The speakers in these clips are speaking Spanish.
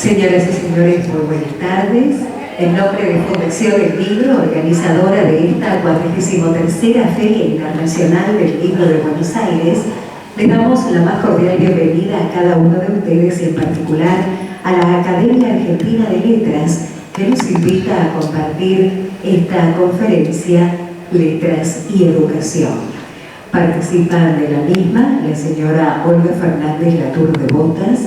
Señoras y señores, muy buenas tardes. En nombre de Fundación El Libro, organizadora de esta 43ª Feria Internacional del Libro de Buenos Aires, le damos la más cordial bienvenida a cada uno de ustedes y en particular a la Academia Argentina de Letras, que nos invita a compartir esta conferencia Letras y Educación. Participan de la misma la señora Olga Fernández Latour de Botas,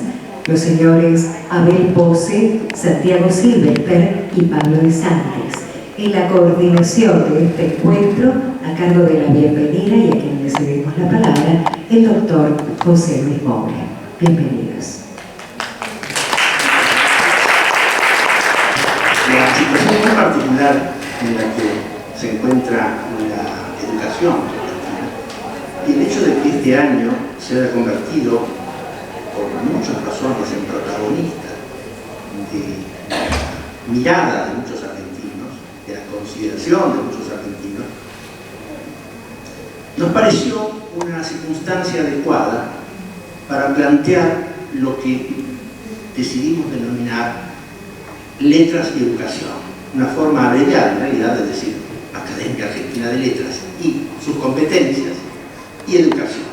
los señores Abel Pose, Santiago Silvester y Pablo de Santos. En la coordinación de este encuentro, a cargo de la bienvenida y a quien le cedemos la palabra, el doctor José Luis Moura. Bienvenidos. La situación muy particular en la que se encuentra la educación y el hecho de que este año se haya convertido por muchas razones en protagonista de la mirada de muchos argentinos, de la consideración de muchos argentinos, nos pareció una circunstancia adecuada para plantear lo que decidimos denominar letras y educación, una forma abreviada en realidad de decir Academia Argentina de Letras y sus competencias y educación.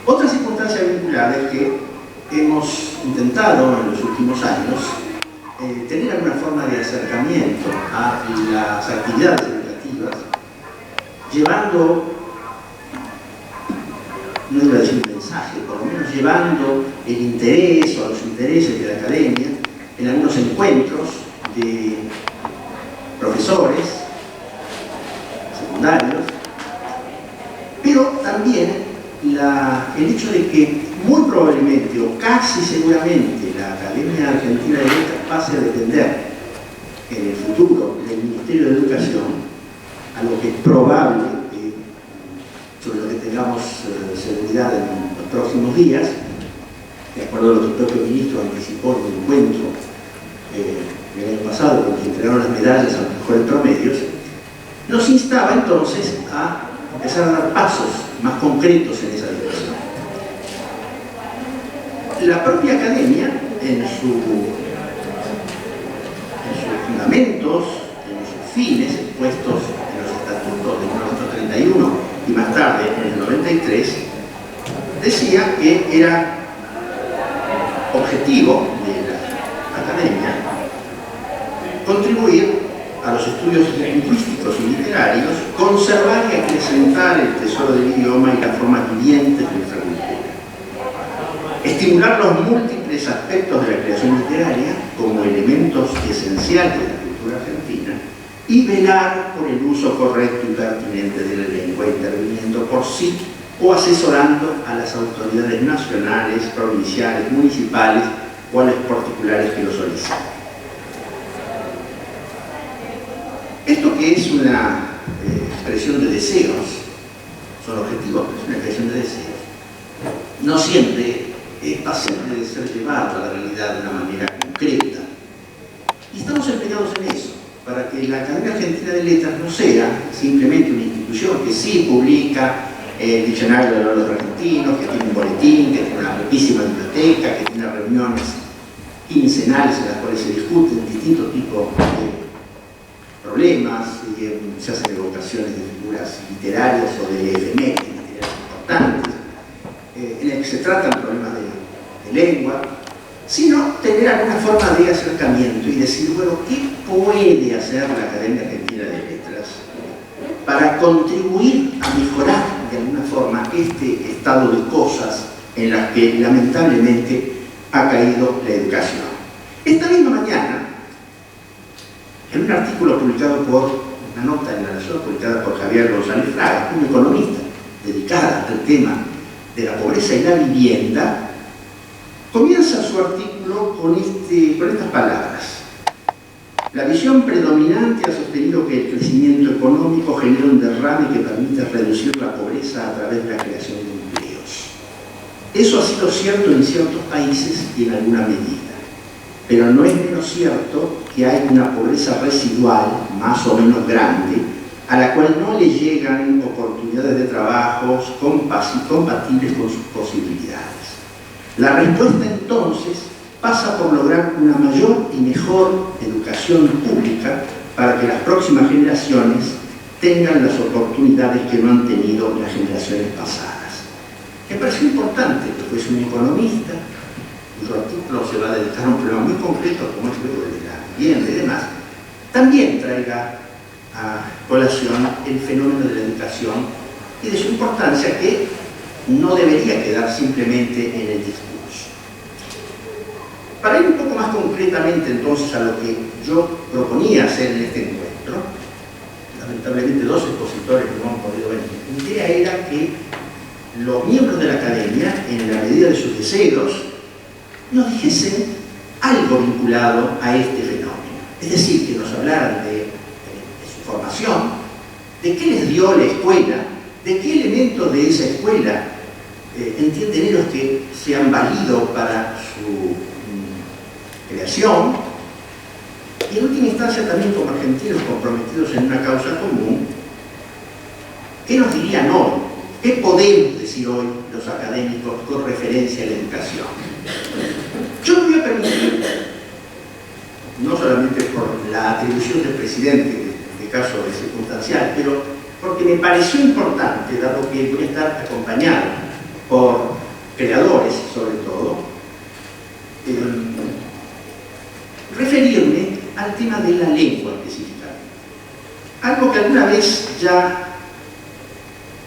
Otra circunstancia vincular es que hemos intentado en los últimos años tener alguna forma de acercamiento a las actividades educativas, llevando, no iba a decir un mensaje, por lo menos llevando el interés o los intereses de la academia en algunos encuentros de profesores secundarios, pero también el hecho de que muy probablemente o casi seguramente la Academia Argentina de Letras pase a depender en el futuro del Ministerio de Educación, algo que es probable, sobre lo que tengamos seguridad en los próximos días, de acuerdo a lo que el propio ministro anticipó en el encuentro el año pasado, cuando se entregaron las medallas a los mejores promedios, nos instaba entonces a empezar a dar pasos más concretos en esa dirección. La propia academia, en sus fundamentos, en sus fines expuestos en los estatutos de 1931 y más tarde en el 93, decía que era objetivo de la academia contribuir a los estudios lingüísticos y literarios, conservar y acrecentar el tesoro del idioma y las formas vivientes de nuestra cultura, estimular los múltiples aspectos de la creación literaria como elementos esenciales de la cultura argentina y velar por el uso correcto y pertinente de la lengua, interviniendo por sí o asesorando a las autoridades nacionales, provinciales, municipales o a los particulares que lo soliciten. Esto que es una expresión de deseos, son objetivos, pero es una expresión de deseos, no siempre es fácil de ser llevado a la realidad de una manera concreta. Y estamos empeñados en eso, para que la Academia Argentina de Letras no sea simplemente una institución que sí publica el Diccionario de los Argentinos, que tiene un boletín, que tiene una riquísima biblioteca, que tiene reuniones quincenales en las cuales se discuten distintos tipos de problemas, y se hacen evocaciones de figuras literarias o de efemérides literarias importantes, en el que se tratan problemas de lengua, sino tener alguna forma de acercamiento y decir, bueno, ¿qué puede hacer la Academia Argentina de Letras para contribuir a mejorar de alguna forma este estado de cosas en las que lamentablemente ha caído la educación? Esta misma mañana, en un artículo publicado una nota en La Nación publicada por Javier González Fraga, un economista dedicada al tema de la pobreza y la vivienda, comienza su artículo con estas palabras. La visión predominante ha sostenido que el crecimiento económico genera un derrame que permite reducir la pobreza a través de la creación de empleos. Eso ha sido cierto en ciertos países y en alguna medida, pero no es menos cierto que hay una pobreza residual, más o menos grande, a la cual no le llegan oportunidades de trabajos compatibles con sus posibilidades. La respuesta entonces pasa por lograr una mayor y mejor educación pública para que las próximas generaciones tengan las oportunidades que no han tenido las generaciones pasadas. Me pareció importante que fuese un economista, cuyo artículo se va a dedicar a un problema muy concreto como es luego de la vivienda y demás, también traiga a colación el fenómeno de la educación y de su importancia, que no debería quedar simplemente en el discurso. Para ir un poco más concretamente entonces a lo que yo proponía hacer en este encuentro, lamentablemente dos expositores no han podido venir, mi idea era que los miembros de la academia, en la medida de sus deseos, nos dijesen algo vinculado a este fenómeno. Es decir, que nos hablaran de su formación, de qué les dio la escuela, de qué elementos de esa escuela entienden ellos que se han valido para su creación, y en última instancia también como argentinos comprometidos en una causa común, ¿qué nos dirían hoy? ¿Qué podemos decir hoy los académicos con referencia a la educación? Yo me voy a permitir, no solamente por la atribución del presidente, en este caso es circunstancial, pero porque me pareció importante, dado que voy a estar acompañado por creadores, sobre todo, referirme al tema de la lengua específicamente. Algo que alguna vez ya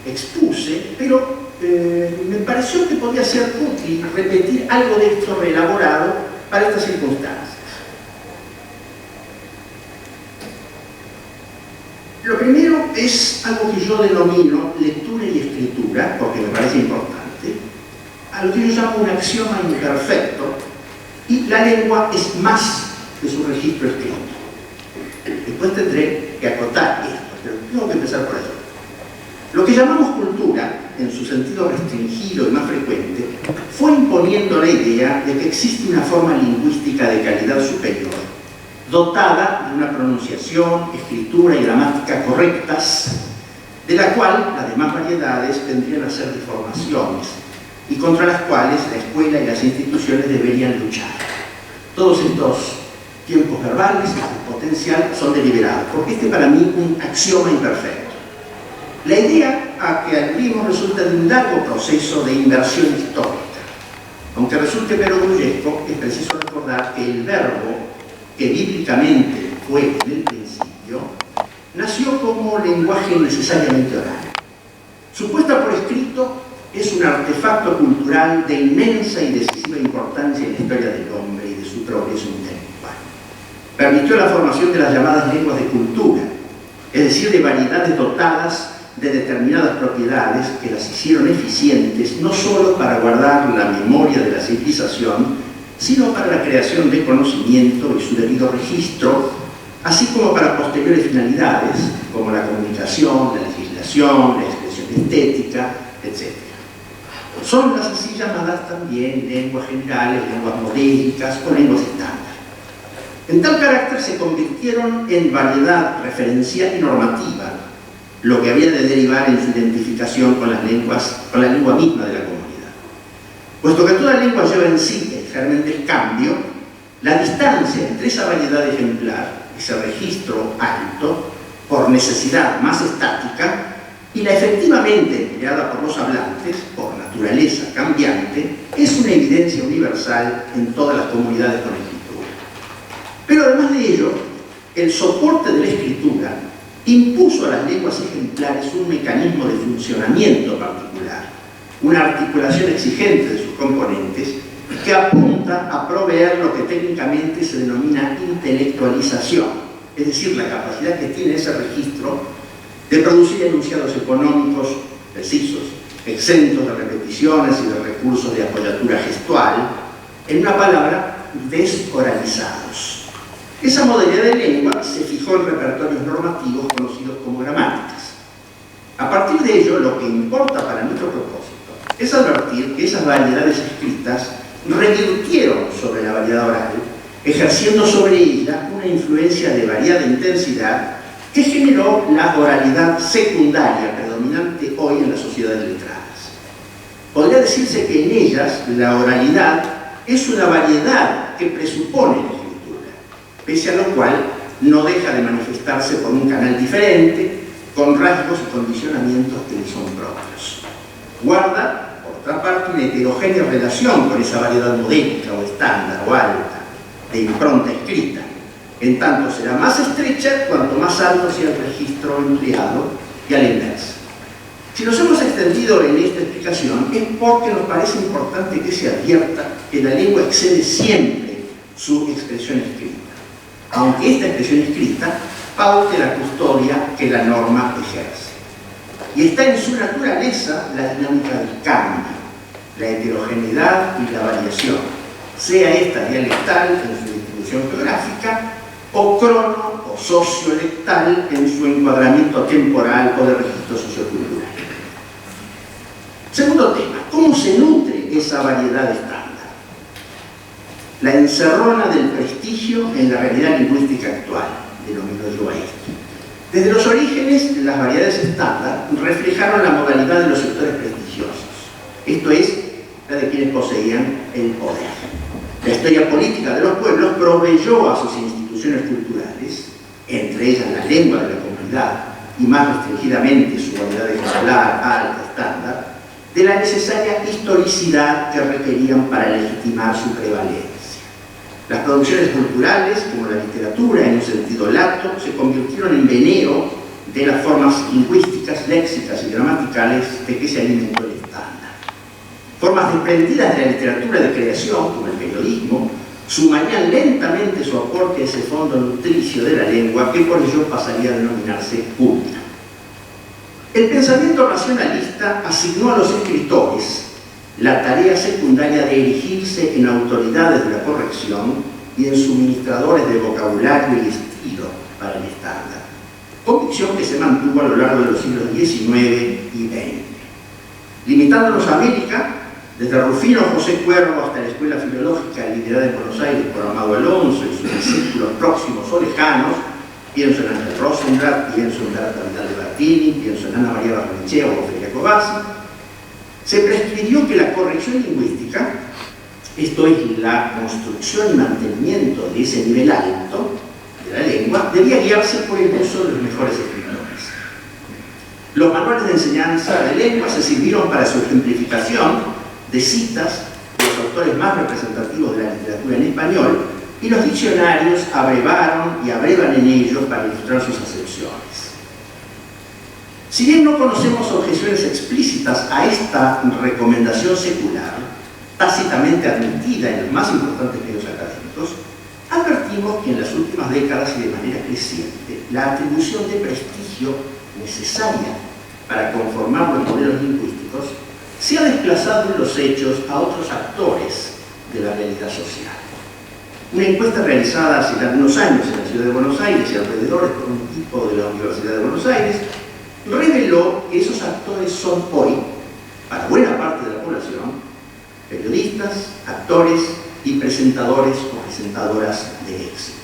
expuse, pero me pareció que podía ser útil repetir algo de esto reelaborado para estas circunstancias. Lo primero es algo que yo denomino lectura y escritura, porque me parece importante, a lo que yo llamo un axioma imperfecto, y la lengua es más que su registro escrito. Después tendré que acotar esto, pero tengo que empezar por allí. Lo que llamamos cultura, en su sentido restringido y más frecuente, fue imponiendo la idea de que existe una forma lingüística de calidad superior, dotada de una pronunciación, escritura y gramática correctas, de la cual las demás variedades tendrían a ser deformaciones y contra las cuales la escuela y las instituciones deberían luchar. Todos estos tiempos verbales, su potencial, son deliberados, porque este para mí un axioma imperfecto. La idea a que aludimos resulta de un largo proceso de inversión histórica. Aunque resulte perogrullesco, es preciso recordar que el verbo, que bíblicamente fue en el principio, nació como lenguaje necesariamente oral. Su puesta por escrito es un artefacto cultural de inmensa y decisiva importancia en la historia del hombre y de su progreso intelectual. Permitió la formación de las llamadas lenguas de cultura, es decir, de variedades dotadas de determinadas propiedades que las hicieron eficientes no solo para guardar la memoria de la civilización, sino para la creación de conocimiento y su debido registro, así como para posteriores finalidades, como la comunicación, la legislación, la expresión estética, etc. Son las así llamadas también lenguas generales, lenguas modélicas o lenguas estándar. En tal carácter se convirtieron en variedad referencial y normativa, lo que había de derivar en su identificación con la lengua misma de la comunidad. Puesto que toda lengua lleva en sí el germen del cambio, la distancia entre esa variedad ejemplar, ese registro alto, por necesidad más estática, y la efectivamente empleada por los hablantes, por naturaleza cambiante, es una evidencia universal en todas las comunidades con escritura. Pero además de ello, el soporte de la escritura impuso a las lenguas ejemplares un mecanismo de funcionamiento particular, una articulación exigente de sus componentes que apunta a proveer lo que técnicamente se denomina intelectualización, es decir, la capacidad que tiene ese registro de producir enunciados económicos precisos, exentos de repeticiones y de recursos de apoyatura gestual, en una palabra, desoralizados. Esa modalidad de lengua se fijó en repertorios normativos conocidos como gramáticas. A partir de ello, lo que importa para nuestro propósito es advertir que esas variedades escritas revirtieron sobre la variedad oral, ejerciendo sobre ella una influencia de variada intensidad que generó la oralidad secundaria predominante hoy en las sociedades letradas. Podría decirse que en ellas la oralidad es una variedad que presupone la escritura, pese a lo cual no deja de manifestarse por un canal diferente, con rasgos y condicionamientos que le son propios. Guarda, por otra parte, una heterogénea relación con esa variedad modélica o estándar o alta de impronta escrita, en tanto será más estrecha cuanto más alto sea el registro empleado y a la inversa. Si nos hemos extendido en esta explicación es porque nos parece importante que se advierta que la lengua excede siempre su expresión escrita, aunque esta expresión escrita paute la custodia que la norma ejerce. Y está en su naturaleza la dinámica del cambio, la heterogeneidad y la variación, sea esta dialectal en su distribución geográfica o crono o sociolectal en su encuadramiento temporal o de registro sociocultural. Segundo tema, ¿cómo se nutre esa variedad estándar? La encerrona del prestigio en la realidad lingüística actual, denomino yo a esto. Desde los orígenes, las variedades estándar reflejaron la modalidad de los sectores prestigiosos, esto es, la de quienes poseían el poder. La historia política de los pueblos proveyó a sus instituciones culturales, entre ellas la lengua de la comunidad y más restringidamente su variedad ejemplar, alta, estándar, de la necesaria historicidad que requerían para legitimar su prevalencia. Las producciones culturales, como la literatura en un sentido lato, se convirtieron en veneno de las formas lingüísticas, léxicas y gramaticales de que se alimentó el estándar. Formas desprendidas de la literatura de creación, como el periodismo, sumarían lentamente su aporte a ese fondo nutricio de la lengua que por ello pasaría a denominarse culta. El pensamiento racionalista asignó a los escritores la tarea secundaria de erigirse en autoridades de la corrección y en suministradores de vocabulario y estilo para el estándar, convicción que se mantuvo a lo largo de los siglos XIX y XX. Limitándonos a América, desde Rufino José Cuervo hasta la Escuela Filológica liderada en Buenos Aires por Amado Alonso y sus discípulos próximos o lejanos, pienso en Ángel Rosenblatt, pienso en Berta Vidal de Martini, pienso en Ana María Barrenechea o Federico Bassi, se prescribió que la corrección lingüística, esto es la construcción y mantenimiento de ese nivel alto de la lengua, debía guiarse por el uso de los mejores escritores. Los manuales de enseñanza de lengua se sirvieron para su ejemplificación de citas de los autores más representativos de la literatura en español, y los diccionarios abrevaron y abrevan en ellos para ilustrar sus acepciones. Si bien no conocemos objeciones explícitas a esta recomendación secular, tácitamente admitida en los más importantes medios académicos, advertimos que en las últimas décadas y de manera creciente, la atribución de prestigio necesaria para conformar los modelos lingüísticos se ha desplazado en los hechos a otros actores de la realidad social. Una encuesta realizada hace algunos años en la ciudad de Buenos Aires y alrededores por un equipo de la Universidad de Buenos Aires reveló que esos actores son hoy, para buena parte de la población, periodistas, actores y presentadores o presentadoras de éxito.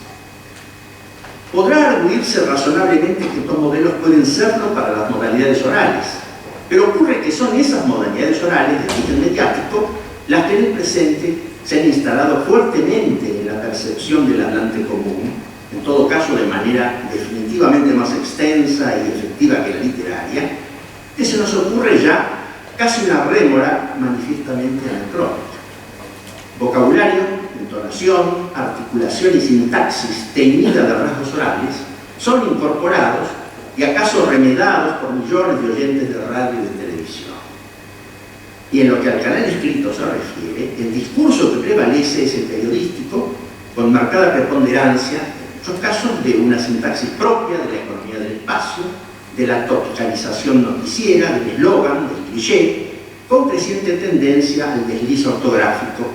Podrá arguirse razonablemente que estos modelos pueden serlo para las modalidades orales, pero ocurre que son esas modalidades orales de origen mediático las que en el presente se han instalado fuertemente en la percepción del hablante común, en todo caso de manera definitivamente más extensa y efectiva que la literaria, que se nos ocurre ya casi una rémora manifiestamente anacrónica. Vocabulario, entonación, articulación y sintaxis teñida de rasgos orales son incorporados y acaso remedados por millones de oyentes de radio y de televisión. Y en lo que al canal escrito se refiere, el discurso que prevalece es el periodístico, con marcada preponderancia, en muchos casos, de una sintaxis propia de la economía del espacio, de la topicalización noticiera, del eslogan, del cliché, con creciente tendencia al desliz ortográfico,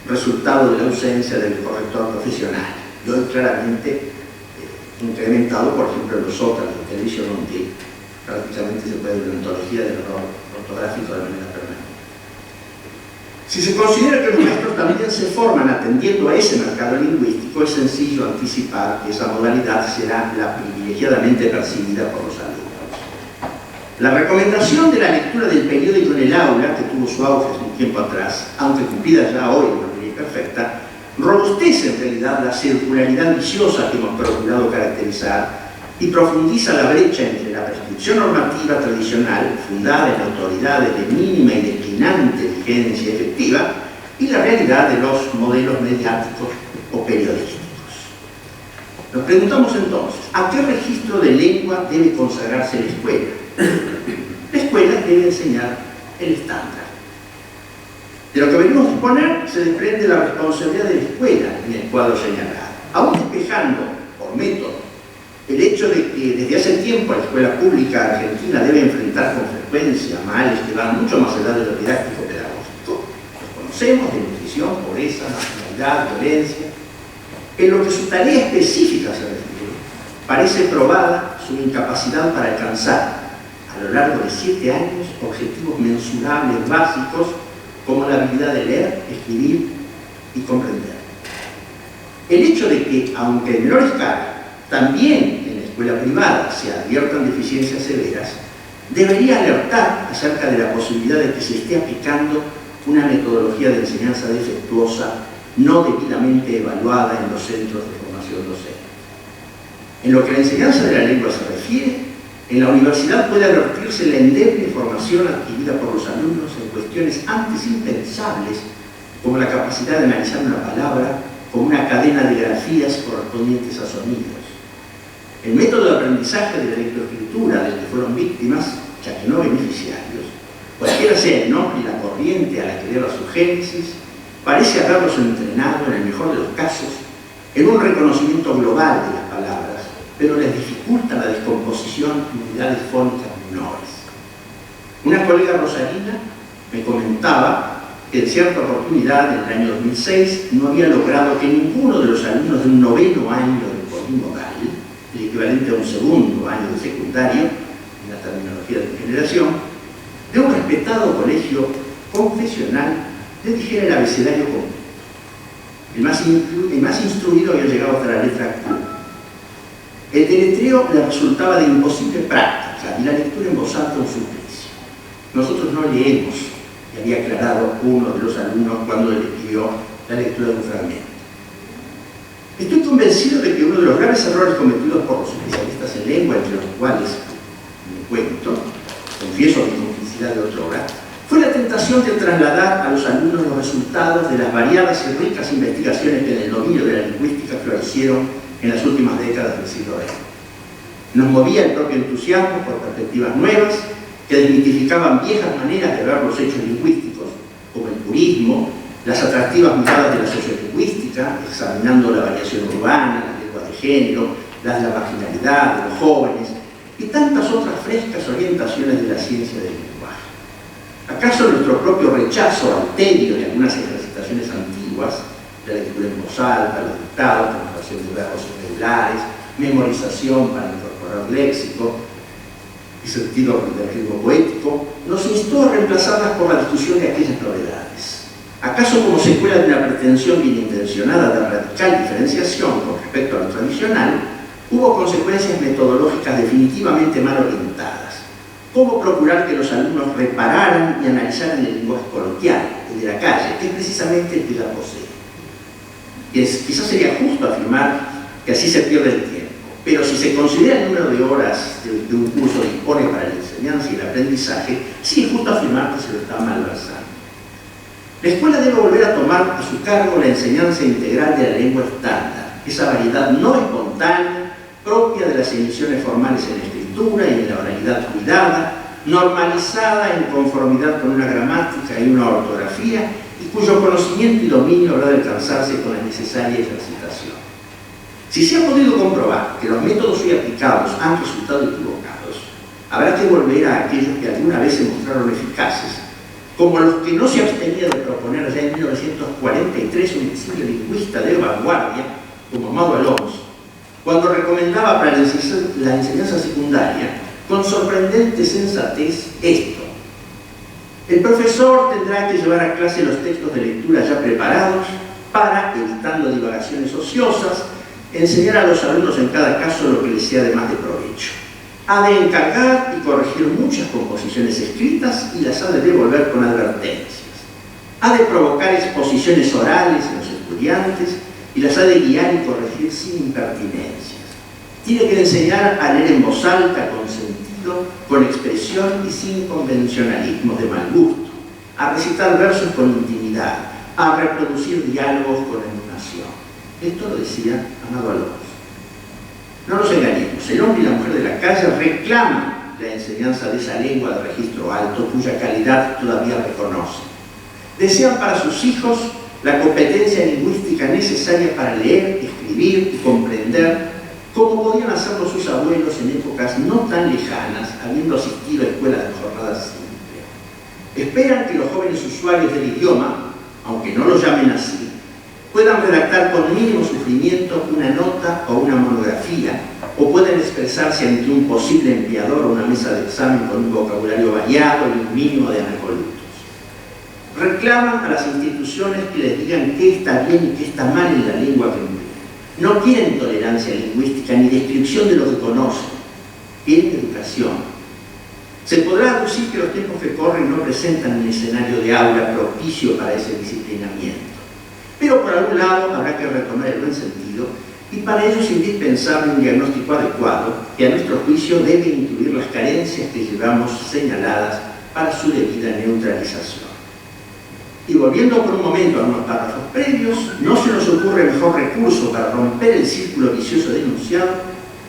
resultado de la ausencia del corrector profesional, y hoy claramente incrementado, por ejemplo, en los zócalos de televisión, donde prácticamente se puede ver una ontología del error ortográfico de manera permanente. Si se considera que los maestros también se forman atendiendo a ese mercado lingüístico, es sencillo anticipar que esa modalidad será la privilegiadamente percibida por los alumnos. La recomendación de la lectura del periódico en el aula, que tuvo su auge hace un tiempo atrás, aunque cumplida ya hoy de manera perfecta, robustece en realidad la circularidad viciosa que hemos procurado caracterizar y profundiza la brecha entre la prescripción normativa tradicional, fundada en autoridades de mínima y declinante vigencia efectiva, y la realidad de los modelos mediáticos o periodísticos. Nos preguntamos entonces, ¿a qué registro de lengua debe consagrarse la escuela? La escuela debe enseñar el estándar. De lo que venimos a exponer se desprende la responsabilidad de la escuela en el cuadro señalado, aún despejando por método el hecho de que desde hace tiempo la escuela pública argentina debe enfrentar con frecuencia males que van mucho más allá de lo didáctico pedagógico. Los conocemos: de nutrición, pobreza, marginalidad, violencia. En lo que su tarea específica se refiere, parece probada su incapacidad para alcanzar a lo largo de 7 años objetivos mensurables básicos como la habilidad de leer, escribir y comprender. El hecho de que, aunque en menor escala, también en la escuela privada se adviertan deficiencias severas, debería alertar acerca de la posibilidad de que se esté aplicando una metodología de enseñanza defectuosa, no debidamente evaluada en los centros de formación docente. En lo que a la enseñanza de la lengua se refiere, en la universidad puede advertirse la endeble formación adquirida por los alumnos en cuestiones antes impensables, como la capacidad de analizar una palabra como una cadena de grafías correspondientes a sonidos. El método de aprendizaje de la lectoescritura del que fueron víctimas, ya que no beneficiarios, cualquiera sea el nombre y la corriente a la que deba su génesis, parece haberlos entrenado, en el mejor de los casos, en un reconocimiento global de las palabras, pero les dificulta la descomposición en unidades fónicas menores. Una colega rosarina me comentaba que en cierta oportunidad, en el año 2006, no había logrado que ninguno de los alumnos de un 9º año de polimodal, el equivalente a un 2º año de secundario, en la terminología de mi generación, de un respetado colegio confesional, le dijera el abecedario común. El más instruido había llegado hasta la letra Q. El deletreo le resultaba de imposible práctica y la lectura en voz alta un suplicio. Nosotros no leemos, le había aclarado uno de los alumnos cuando le pidió la lectura de un fragmento. Estoy convencido de que uno de los graves errores cometidos por los especialistas en lengua, entre los cuales me cuento, confieso mi complicidad de otrora, fue la tentación de trasladar a los alumnos los resultados de las variadas y ricas investigaciones que en el dominio de la lingüística florecieron en las últimas décadas del siglo XX. Nos movía el propio entusiasmo por perspectivas nuevas que desmitificaban viejas maneras de ver los hechos lingüísticos, como el purismo, las atractivas miradas de la sociolingüística, examinando la variación urbana, la lengua de género, la de la marginalidad, de los jóvenes, y tantas otras frescas orientaciones de la ciencia del lenguaje. ¿Acaso nuestro propio rechazo al tedio de algunas ejercitaciones antiguas, de la lectura en voz alta, los dictados, conjugación de verbos irregulares, memorización para incorporar léxico y sentido del ritmo poético, nos instó a reemplazarlas por la discusión de aquellas novedades? ¿Acaso como secuela de una pretensión bien intencionada de radical diferenciación con respecto a lo tradicional, hubo consecuencias metodológicas definitivamente mal orientadas? ¿Cómo procurar que los alumnos repararan y analizaran el lenguaje coloquial, el de la calle, que es precisamente el que ya posee? Quizás sería justo afirmar que así se pierde el tiempo, pero si se considera el número de horas de un curso dispone para la enseñanza y el aprendizaje, sí es justo afirmar que se lo está malversando. La escuela debe volver a tomar a su cargo la enseñanza integral de la lengua estándar, esa variedad no espontánea, propia de las emisiones formales en la escritura y en la oralidad cuidada, normalizada en conformidad con una gramática y una ortografía, y cuyo conocimiento y dominio habrá de alcanzarse con la necesaria ejercitación. Si se ha podido comprobar que los métodos hoy aplicados han resultado equivocados, habrá que volver a aquellos que alguna vez se mostraron eficaces, como los que no se abstenía de proponer ya en 1943 un exilio lingüista de vanguardia, como Amado Alonso, cuando recomendaba para la enseñanza secundaria, con sorprendente sensatez, esto: el profesor tendrá que llevar a clase los textos de lectura ya preparados para, evitando divagaciones ociosas, enseñar a los alumnos en cada caso lo que les sea de más de provecho. Ha de encargar y corregir muchas composiciones escritas y las ha de devolver con advertencias. Ha de provocar exposiciones orales en los estudiantes y las ha de guiar y corregir sin impertinencias. Tiene que enseñar a leer en voz alta, con sentido, con expresión y sin convencionalismos de mal gusto, a recitar versos con intimidad, a reproducir diálogos con emulación. Esto lo decía Amado Alonso. No nos engañemos, el hombre y la mujer de la calle reclaman la enseñanza de esa lengua de registro alto, cuya calidad todavía reconocen. Desean para sus hijos la competencia lingüística necesaria para leer, escribir y comprender, como podían hacerlo sus abuelos en épocas no tan lejanas, habiendo asistido a escuelas de jornada simple. Esperan que los jóvenes usuarios del idioma, aunque no lo llamen así, puedan redactar con mínimo sufrimiento una nota o una monografía, o pueden expresarse ante un posible empleador o una mesa de examen con un vocabulario variado y un mínimo de anacolutos. Reclaman a las instituciones que les digan qué está bien y qué está mal en la lengua que emplean. No quieren tolerancia lingüística ni descripción de lo que conocen, quieren educación. Se podrá aducir que los tiempos que corren no presentan un escenario de aula propicio para ese disciplinamiento. Pero por algún lado habrá que retomar el buen sentido y para ello es indispensable un diagnóstico adecuado que a nuestro juicio debe incluir las carencias que llevamos señaladas para su debida neutralización. Y volviendo por un momento a unos párrafos previos, no se nos ocurre mejor recurso para romper el círculo vicioso denunciado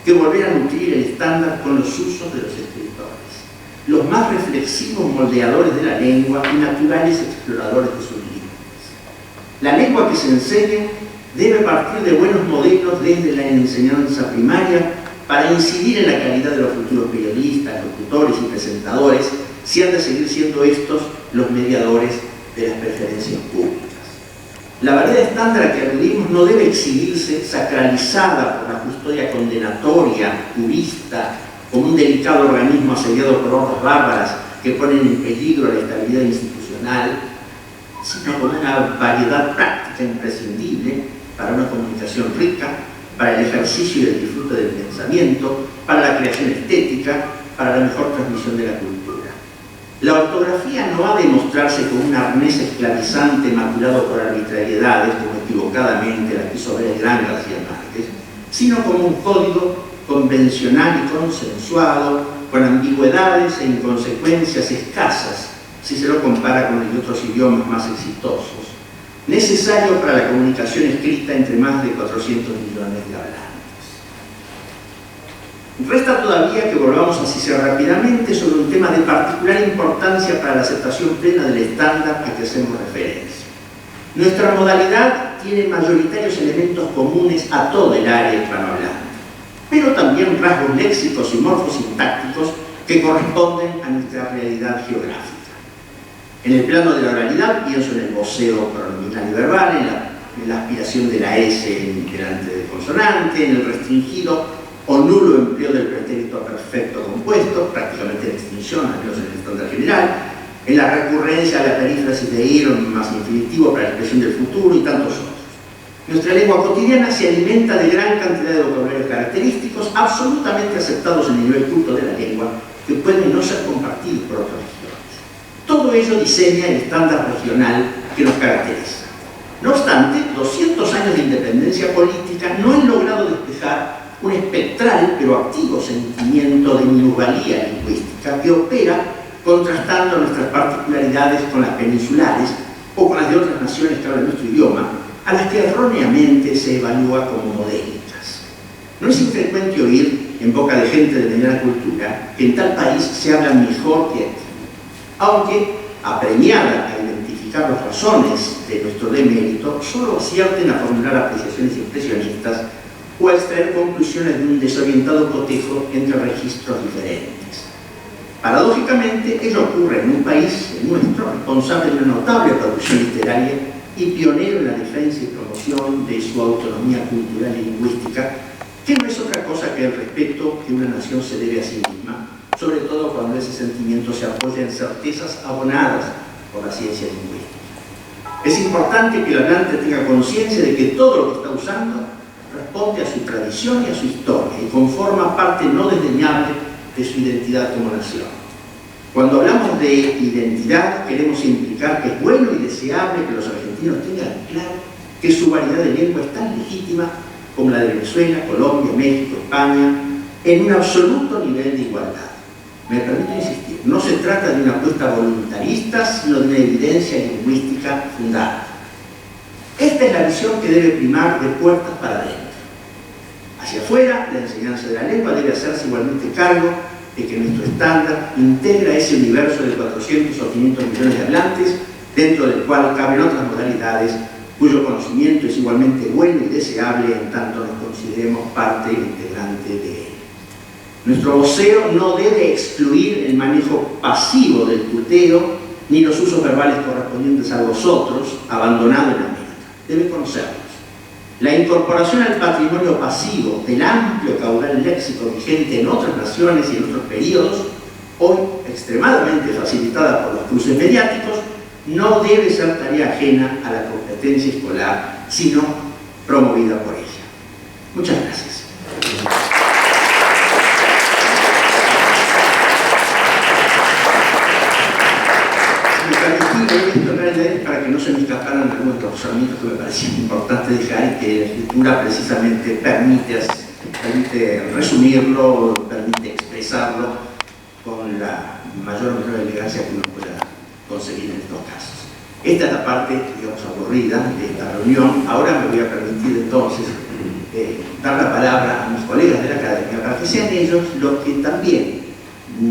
que volver a nutrir el estándar con los usos de los escritores, los más reflexivos moldeadores de la lengua y naturales exploradores de sus límites. La lengua que se enseñe debe partir de buenos modelos desde la enseñanza primaria para incidir en la calidad de los futuros periodistas, locutores y presentadores, si han de seguir siendo estos los mediadores de las preferencias públicas. La variedad estándar a que aludimos no debe exhibirse sacralizada por la custodia condenatoria, purista, como un delicado organismo asediado por hordas bárbaras que ponen en peligro la estabilidad institucional, sino como una variedad práctica imprescindible para una comunicación rica, para el ejercicio y el disfrute del pensamiento, para la creación estética, para la mejor transmisión de la cultura. La ortografía no ha de mostrarse como un arnés esclavizante maculado por arbitrariedades, como equivocadamente la quiso ver el gran García Márquez, sino como un código convencional y consensuado, con ambigüedades e inconsecuencias escasas, si se lo compara con el de otros idiomas más exitosos, necesario para la comunicación escrita entre más de 400 millones de hablantes. Resta todavía que volvamos a citar rápidamente sobre un tema de particular importancia para la aceptación plena del estándar a que hacemos referencia. Nuestra modalidad tiene mayoritarios elementos comunes a todo el área hispanohablante, pero también rasgos léxicos y morfosintácticos que corresponden a nuestra realidad geográfica. En el plano de la oralidad pienso en el voceo pronominal y verbal, en la aspiración de la S delante del consonante, en el restringido o nulo empleo del pretérito perfecto compuesto, prácticamente en extinción, al menos en el estándar general, en la recurrencia a la perífrasis de ir más infinitivo para la expresión del futuro y tantos otros. Nuestra lengua cotidiana se alimenta de gran cantidad de vocabularios característicos absolutamente aceptados en el nivel culto de la lengua que pueden no ser compartidos por otras regiones. Todo ello diseña el estándar regional que nos caracteriza. No obstante, 200 años de independencia política no han logrado despejar un espectral pero activo sentimiento de minusvalía lingüística que opera contrastando nuestras particularidades con las peninsulares o con las de otras naciones que hablan nuestro idioma, a las que erróneamente se evalúa como modélicas. No es infrecuente oír en boca de gente de mediana cultura que en tal país se habla mejor que aquí, aunque apremiada a identificar las razones de nuestro demérito, solo acierten a formular apreciaciones impresionistas o a extraer conclusiones de un desorientado cotejo entre registros diferentes. Paradójicamente, ello ocurre en un país, el nuestro, responsable de una notable producción literaria y pionero en la defensa y promoción de su autonomía cultural y lingüística, que no es otra cosa que el respeto que una nación se debe a sí misma, sobre todo cuando ese sentimiento se apoya en certezas abonadas por la ciencia lingüística. Es importante que el hablante tenga conciencia de que todo lo que está usando responde a su tradición y a su historia y conforma parte no desdeñable de su identidad como nación. Cuando hablamos de identidad, queremos implicar que es bueno y deseable que los argentinos tengan claro que su variedad de lengua es tan legítima como la de Venezuela, Colombia, México, España, en un absoluto nivel de igualdad. Me permito insistir, no se trata de una apuesta voluntarista, sino de una evidencia lingüística fundada. Esta es la visión que debe primar de puertas para adentro. Hacia afuera, la enseñanza de la lengua debe hacerse igualmente cargo de que nuestro estándar integra ese universo de 400 o 500 millones de hablantes, dentro del cual caben otras modalidades cuyo conocimiento es igualmente bueno y deseable en tanto nos consideremos parte integrante de él. Nuestro voceo no debe excluir el manejo pasivo del tuteo ni los usos verbales correspondientes a vosotros, abandonado en América. Debe conocerlos. La incorporación al patrimonio pasivo del amplio caudal léxico vigente en otras naciones y en otros periodos, hoy extremadamente facilitada por los cruces mediáticos, no debe ser tarea ajena a la competencia escolar, sino promovida por ella. Muchas gracias. Para que no se me escaparan algunos razonamientos que me parecían importantes dejar y que la escritura precisamente permite resumirlo, permite expresarlo con la mayor o menor elegancia que uno pueda conseguir en estos casos. Esta es la parte, digamos, aburrida de esta reunión. Ahora me voy a permitir entonces dar la palabra a mis colegas de la academia para que sean ellos los que también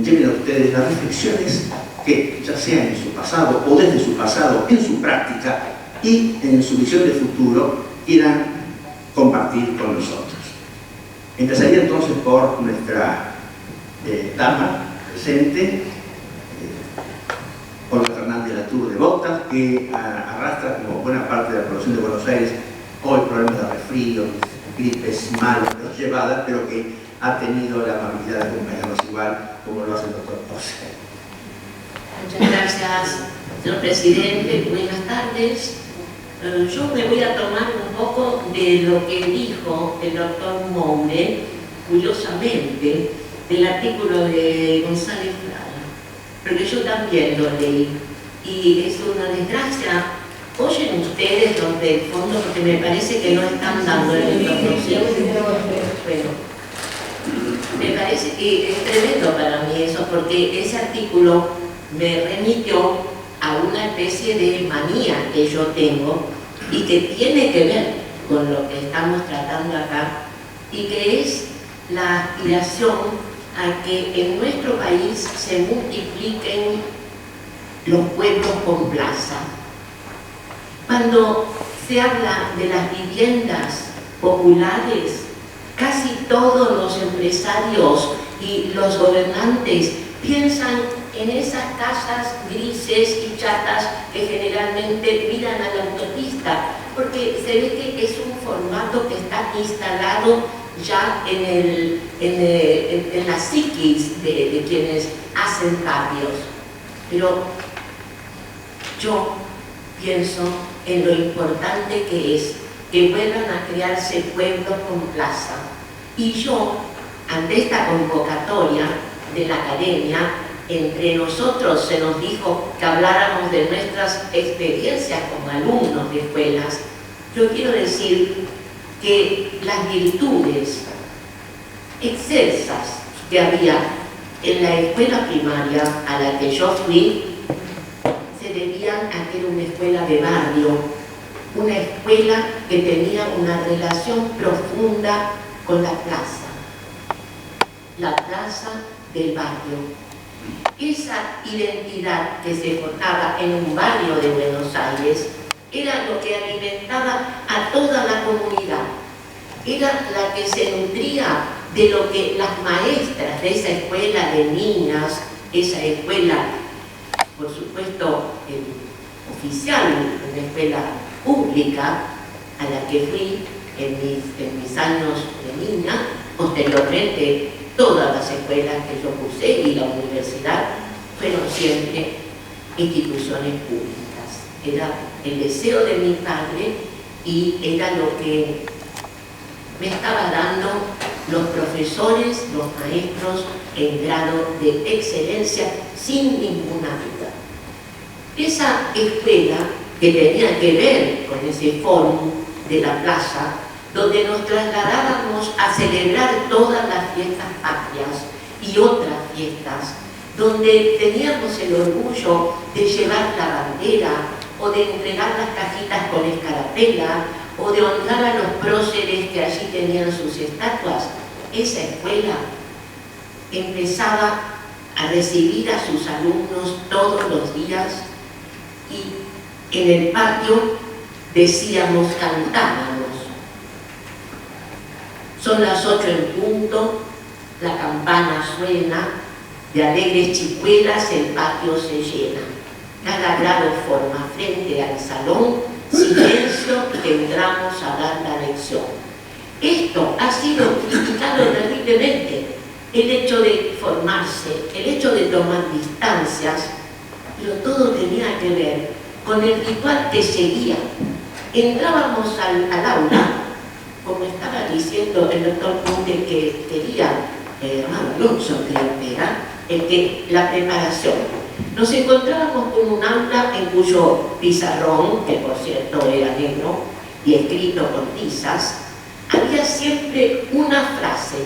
lleven a ustedes las reflexiones que, ya sea en su pasado o desde su pasado, en su práctica y en su visión de futuro, quieran compartir con nosotros. Empezaría entonces por nuestra dama presente, Olga Fernández Latour de Botas, que arrastra como buena parte de la población de Buenos Aires hoy problemas de resfrío, gripes malas, llevadas, pero que ha tenido la amabilidad de acompañarnos igual como lo hace el doctor Pose. Muchas gracias, señor presidente. Buenas tardes. Yo me voy a tomar un poco de lo que dijo el doctor Moure, curiosamente, del artículo de González Frada, porque yo también lo leí y es una desgracia. Oyen ustedes los del fondo porque me parece que no están dando el micrófono. Bueno, me parece que es tremendo para mí eso, porque ese artículo me remitió a una especie de manía que yo tengo y que tiene que ver con lo que estamos tratando acá, y que es la aspiración a que en nuestro país se multipliquen los pueblos con plaza. Cuando se habla de las viviendas populares, casi todos los empresarios y los gobernantes piensan en esas casas grises y chatas que generalmente miran a la autopista, porque se ve que es un formato que está instalado ya en la psiquis de quienes hacen patios. Pero yo pienso en lo importante que es que vuelvan a crearse pueblos con plaza. Y yo, ante esta convocatoria de la academia, entre nosotros se nos dijo que habláramos de nuestras experiencias como alumnos de escuelas. Yo quiero decir que las virtudes excelsas que había en la escuela primaria a la que yo fui se debían a que era una escuela de barrio, una escuela que tenía una relación profunda con la plaza del barrio. Esa identidad que se forjaba en un barrio de Buenos Aires era lo que alimentaba a toda la comunidad, era la que se nutría de lo que las maestras de esa escuela de niñas, esa escuela, por supuesto, oficial, una escuela pública, a la que fui en mis años de niña, posteriormente todas las escuelas que yo cursé y la universidad fueron siempre instituciones públicas. Era el deseo de mi padre y era lo que me estaba dando los profesores, los maestros en grado de excelencia, sin ninguna duda. Esa escuela que tenía que ver con ese fórum de la plaza, donde nos trasladábamos a celebrar todas las fiestas patrias y otras fiestas, donde teníamos el orgullo de llevar la bandera o de entregar las cajitas con escarapela o de honrar a los próceres que allí tenían sus estatuas. Esa escuela empezaba a recibir a sus alumnos todos los días y en el patio decíamos, cantábamos. Son las 8 en punto, la campana suena, de alegres chicuelas el patio se llena. Cada grado forma frente al salón, silencio y entramos a dar la lección. Esto ha sido criticado terriblemente, el hecho de formarse, el hecho de tomar distancias, pero todo tenía que ver con el ritual que seguía. Entrábamos al aula, como estaba diciendo el doctor Conde que quería, Alonso creo que era, la preparación. Nos encontrábamos con un aula en cuyo pizarrón, que por cierto era negro y escrito con tizas, había siempre una frase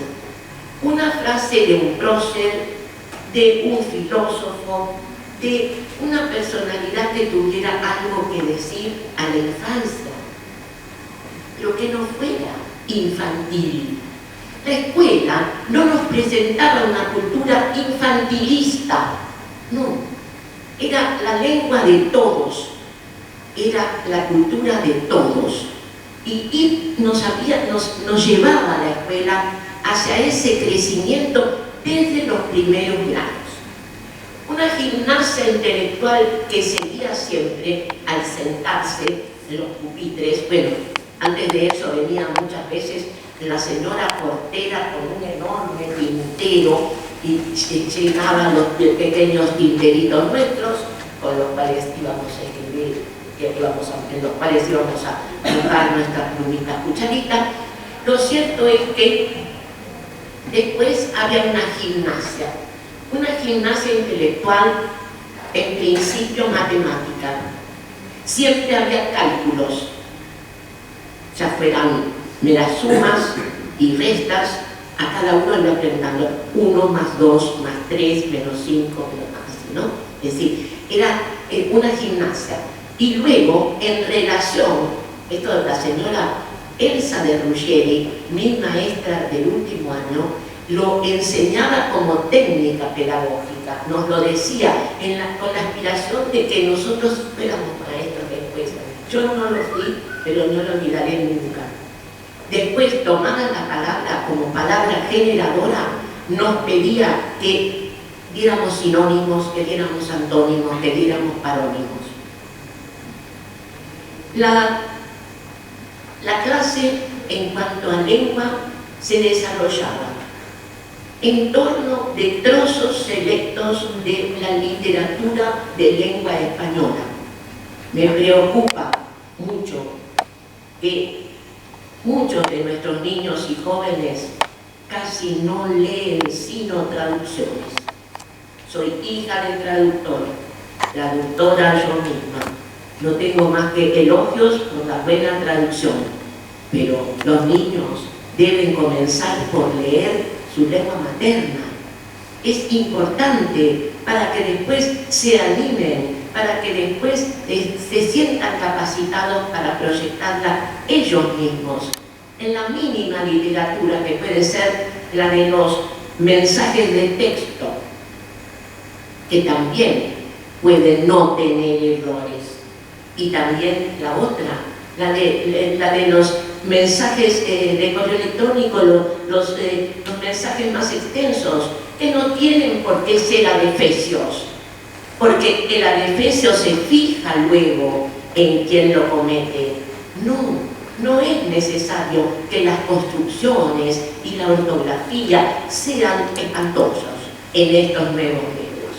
de un prócer, de un filósofo, de una personalidad que tuviera algo que decir a la infancia, pero que no fuera infantil. La escuela no nos presentaba una cultura infantilista, no, era la lengua de todos, era la cultura de todos, y nos llevaba a la escuela hacia ese crecimiento desde los primeros grados. Una gimnasia intelectual que seguía siempre al sentarse en los pupitres. Bueno, antes de eso venía muchas veces la señora portera con un enorme tintero y llenaba los pequeños tinteritos nuestros con los cuales íbamos a escribir, en los cuales íbamos a dibujar nuestras plumitas cucharitas. Lo cierto es que después había una gimnasia intelectual, en principio matemática. Siempre había cálculos, ya fueran meras sumas y restas, a cada uno le iba preguntando 1 más 2 más 3 menos 5, ¿no? Es decir, era una gimnasia. Y luego, en relación, esto de la señora Elsa de Ruggieri, mi maestra del último año, lo enseñaba como técnica pedagógica, nos lo decía con la aspiración de que nosotros fuéramos maestros después. Yo no lo fui, pero no lo olvidaré nunca. Después, tomada la palabra como palabra generadora, nos pedía que diéramos sinónimos, que diéramos antónimos, que diéramos parónimos. La clase, en cuanto a lengua, se desarrollaba en torno de trozos selectos de la literatura de lengua española. Me preocupa mucho que muchos de nuestros niños y jóvenes casi no leen sino traducciones. Soy hija del traductor, traductora yo misma. No tengo más que elogios por la buena traducción, pero los niños deben comenzar por leer su lengua materna. Es importante para que después se animen, para que después se sientan capacitados para proyectarla ellos mismos en la mínima literatura que puede ser la de los mensajes de texto, que también pueden no tener errores, y también la otra, la de los mensajes de correo electrónico, los mensajes más extensos, que no tienen por qué ser adefesios, porque el adefesio se fija luego en quien lo comete. No es necesario que las construcciones y la ortografía sean espantosos en estos nuevos medios.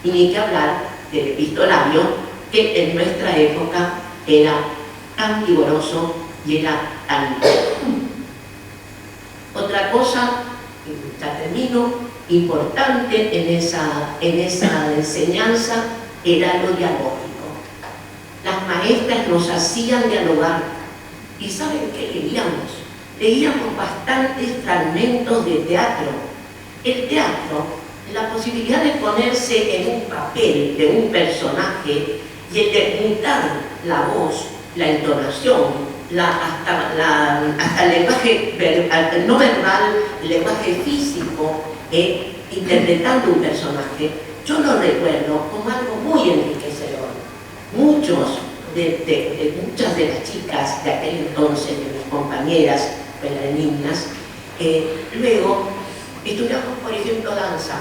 Y ni que hablar del epistolario, que en nuestra época era tan vigoroso y era tan... Otra otra cosa, ya termino, importante en esa enseñanza era lo dialógico. Las maestras nos hacían dialogar. ¿Y saben qué leíamos? Leíamos bastantes fragmentos de teatro. El teatro, la posibilidad de ponerse en un papel de un personaje y el de mutar la voz, la entonación, hasta el lenguaje no verbal, el lenguaje físico, interpretando un personaje, yo lo recuerdo como algo muy enriquecedor. Muchas de las chicas de aquel entonces, de mis compañeras, de las niñas, luego estudiamos, por ejemplo, danza.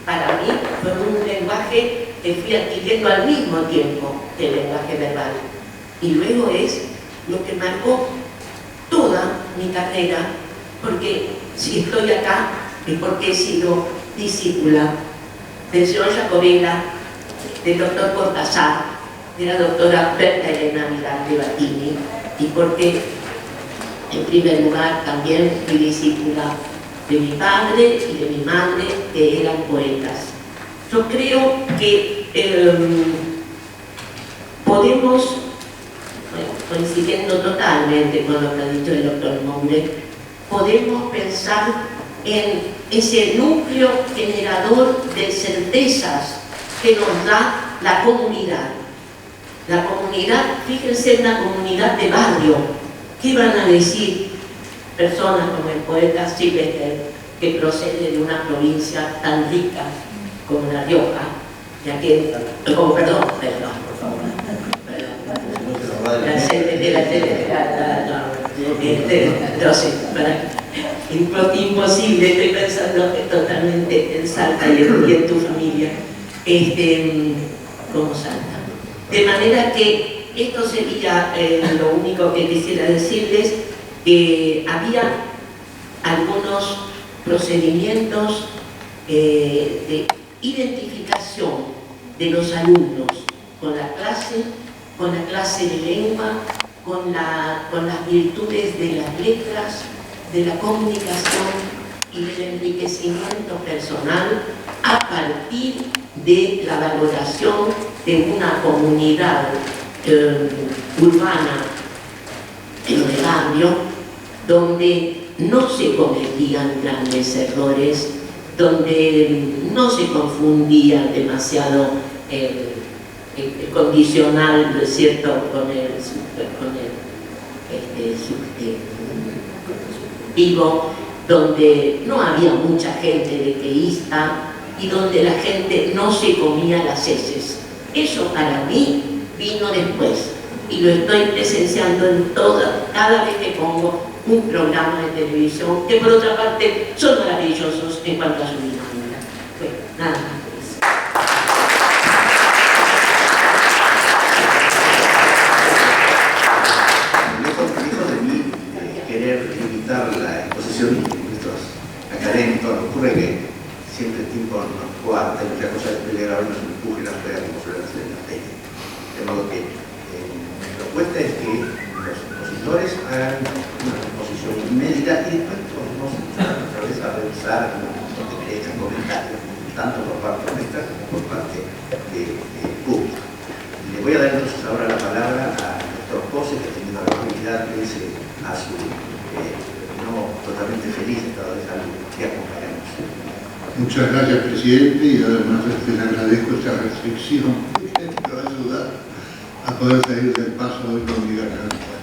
Para mí fue un lenguaje que fui adquiriendo al mismo tiempo del lenguaje verbal. Y luego es lo que marcó toda mi carrera, porque si estoy acá es porque he sido discípula del señor Jacobella, del doctor Cortázar, de la doctora Berta Elena Vidal de Batini, y porque en primer lugar también fui discípula de mi padre y de mi madre, que eran poetas. Yo creo que podemos, coincidiendo totalmente con lo que ha dicho el doctor Moure, podemos pensar en ese núcleo generador de certezas que nos da la comunidad. La comunidad, fíjense, una comunidad de barrio. ¿Qué van a decir personas como el poeta Silvestre, que procede de una provincia tan rica como La Rioja, ya que, perdón, por favor, imposible, estoy pensando totalmente en Salta y en tu familia, como Salta. De manera que esto sería lo único que quisiera decirles. Había algunos procedimientos de identificación de los alumnos con la clase de lengua, con las virtudes de las letras, de la comunicación y del enriquecimiento personal a partir de la valoración de una comunidad urbana, pero de barrio, donde no se cometían grandes errores, donde no se confundía demasiado el condicional, ¿no es cierto?, con el subjuntivo, donde no había mucha gente dequeísta y donde la gente no se comía las heces. Eso para mí vino después y lo estoy presenciando cada vez que pongo un programa de televisión, que por otra parte son maravillosos en cuanto a su dinámica. Bueno, nada más. Lejos de mí querer limitar la exposición de nuestros académicos, ocurre que siempre el tiempo nos coarta y muchas cosas de pelear ahora nos empujen afuera como suelen hacer en la tele. De modo que mi propuesta es que los expositores hagan una exposición inédita y después podemos otra vez a revisar lo que merezcan comentarios, tanto por parte nuestra como por parte del público. Le voy a dar entonces ahora la palabra a nuestro Pose, que ha tenido la oportunidad de irse a su no totalmente feliz estado de salud, que acompañamos. Muchas gracias, presidente, y además le agradezco esta reflexión que me va a ayudar a poder salir del paso hoy con mi garganta.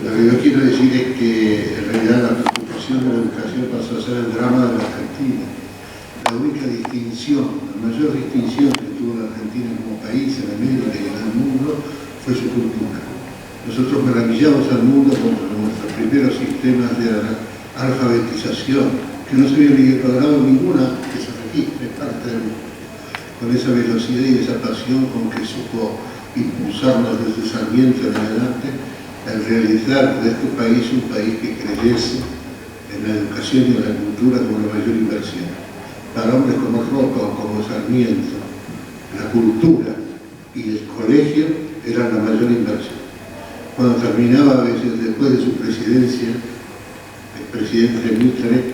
Lo que yo quiero decir es que en realidad la preocupación de la educación pasó a ser el drama de la Argentina. La única distinción, la mayor distinción que tuvo la Argentina como país en América y en el mundo fue su cultura. Nosotros maravillamos al mundo con nuestros primeros sistemas de alfabetización, que no se había ni logrado ninguna que se registre parte del mundo, con esa velocidad y esa pasión con que supo impulsarnos desde Sarmiento en adelante, al realizar de este país un país que creyese en la educación y en la cultura como la mayor inversión. Para hombres como Roca o como Sarmiento, la cultura y el colegio eran la mayor inversión. Cuando terminaba a veces, después de su presidencia, expresidente Mitre,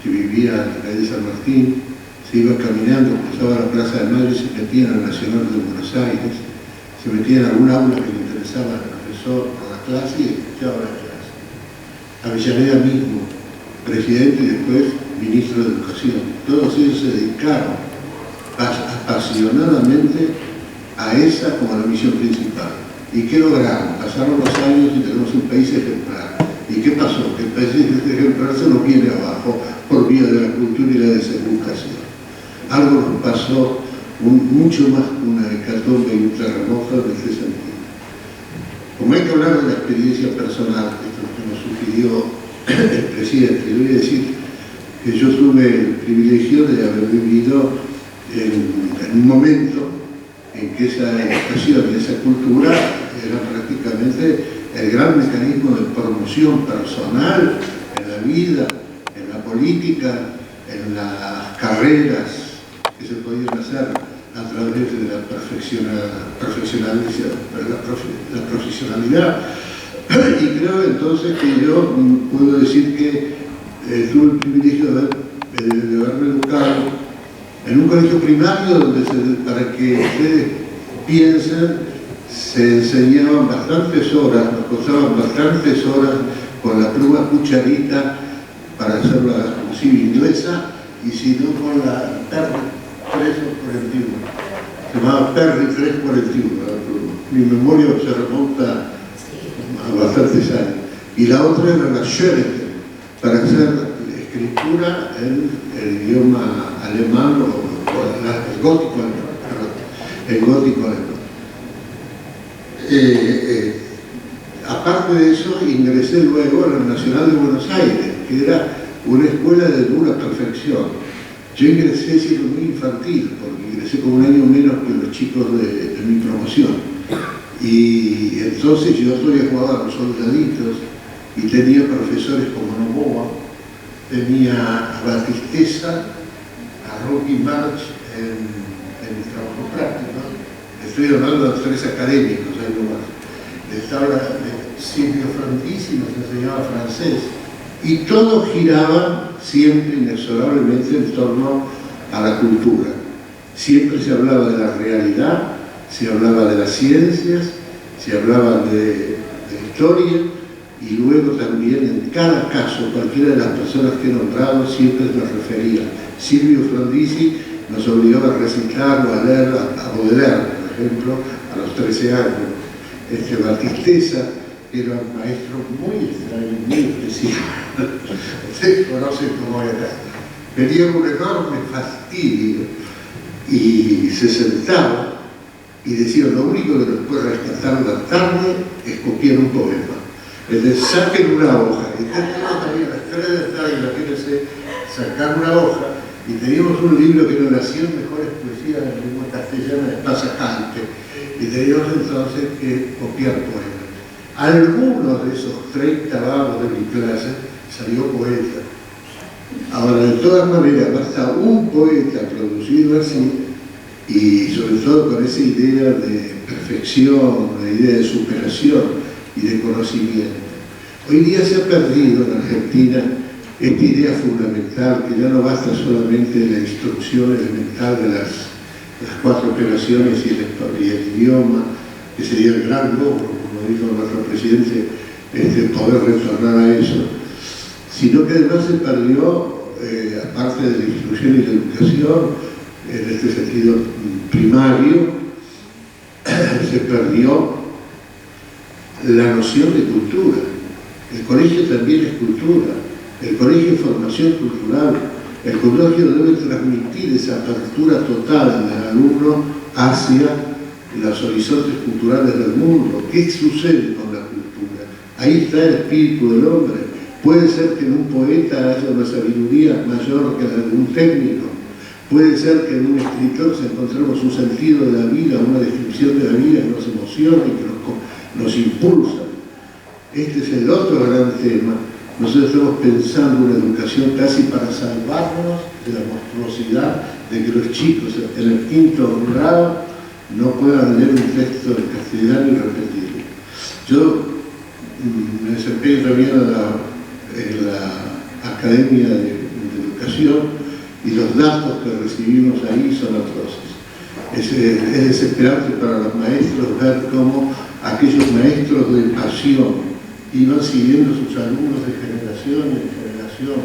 que vivía en la calle San Martín, se iba caminando, cruzaba la Plaza de Mayo y se metía en la Nacional de Buenos Aires, se metía en algún aula que le interesaba al profesor por la clase y escuchaba la clase. Avellaneda mismo, presidente y después ministro de Educación. Todos ellos se dedicaron apasionadamente a esa como la misión principal. ¿Y qué lograron? Pasaron los años y tenemos un país ejemplar. ¿Y qué pasó? Que el país ejemplar se nos viene abajo por vía de la cultura y la deseducación. Algo nos pasó mucho más que una hecatombe y un terremoto en este sentido. Como hay que hablar de la experiencia personal, esto es lo que nos sugirió el presidente, le voy a decir que yo tuve el privilegio de haber vivido en un momento en que esa educación y esa cultura era prácticamente el gran mecanismo de promoción personal en la vida, en la política, en las carreras que se podían hacer a través de la profesionalidad. Y creo entonces que yo puedo decir que tuve el privilegio de haberme educado en un colegio primario donde, para que ustedes piensen, se enseñaban bastantes horas, nos pasaban bastantes horas con la pluma cucharita para hacer la cursiva inglesa, y si no con la Perry 341. Se llamaba Perry 341 la pluma. Mi memoria se remonta a bastantes años. Y la otra era la Schönecker, para hacer escritura en el idioma alemán o el gótico alemán. El gótico alemán. Aparte de eso, ingresé luego a la Nacional de Buenos Aires, que era una escuela de dura perfección. Yo ingresé siendo muy infantil, porque ingresé con un año menos que los chicos de mi promoción. Y entonces yo todavía jugaba a los soldaditos y tenía profesores como Novoa, tenía a Batisteza, a Rocky March en el trabajo práctico. Estoy hablando de 3 académicos, ahí nomás. Estaba Silvio Frondizi, nos enseñaba francés. Y todo giraba siempre inexorablemente en torno a la cultura. Siempre se hablaba de la realidad, se hablaba de las ciencias, se hablaba de historia, y luego también en cada caso, cualquiera de las personas que he nombrado siempre nos refería. Silvio Frondizi nos obligaba a recitar o a leer a Baudelaire, por ejemplo, a los 13 años. Batisteza era un maestro muy extraño, muy especial. Ustedes conocen cómo era. Tenía un enorme fastidio y se sentaba y decía: lo único que nos puede rescatar la tarde es copiar un poema. Entonces saquen una hoja. Y teníamos también a las 3 de la tarde, imagínense, sacar una hoja. Y teníamos un libro que era las 100 mejores poesías de la lengua castellana de Pasacante. Y teníamos entonces que copiar poemas. Algunos de esos 30 vagos de mi clase salió poeta. Ahora, de todas maneras, basta un poeta producido así, y sobre todo con esa idea de perfección, la idea de superación y de conocimiento. Hoy día se ha perdido en Argentina esta idea fundamental, que ya no basta solamente de la instrucción elemental de las 4 operaciones y el idioma, que sería el gran logro, como dijo nuestro presidente, poder retornar a eso, sino que además se perdió, aparte de la instrucción y la educación, en este sentido primario, se perdió la noción de cultura. El colegio también es cultura, el colegio es formación cultural, el colegio debe transmitir esa apertura total del alumno hacia los horizontes culturales del mundo. ¿Qué sucede con la cultura? Ahí está el espíritu del hombre. Puede ser que en un poeta haya una sabiduría mayor que la de un técnico. Puede ser que en un escritor se encontremos un sentido de la vida, una descripción de la vida que nos emociona y que nos impulsa. Este es el otro gran tema. Nosotros estamos pensando una educación casi para salvarnos de la monstruosidad de que los chicos en el 5º grado no puedan leer un texto en castellano y repetirlo. Yo me desempeño también en la Academia de Educación y los datos que recibimos ahí son atroces. Es desesperante para los maestros ver cómo aquellos maestros de pasión iban siguiendo a sus alumnos de generación en generación.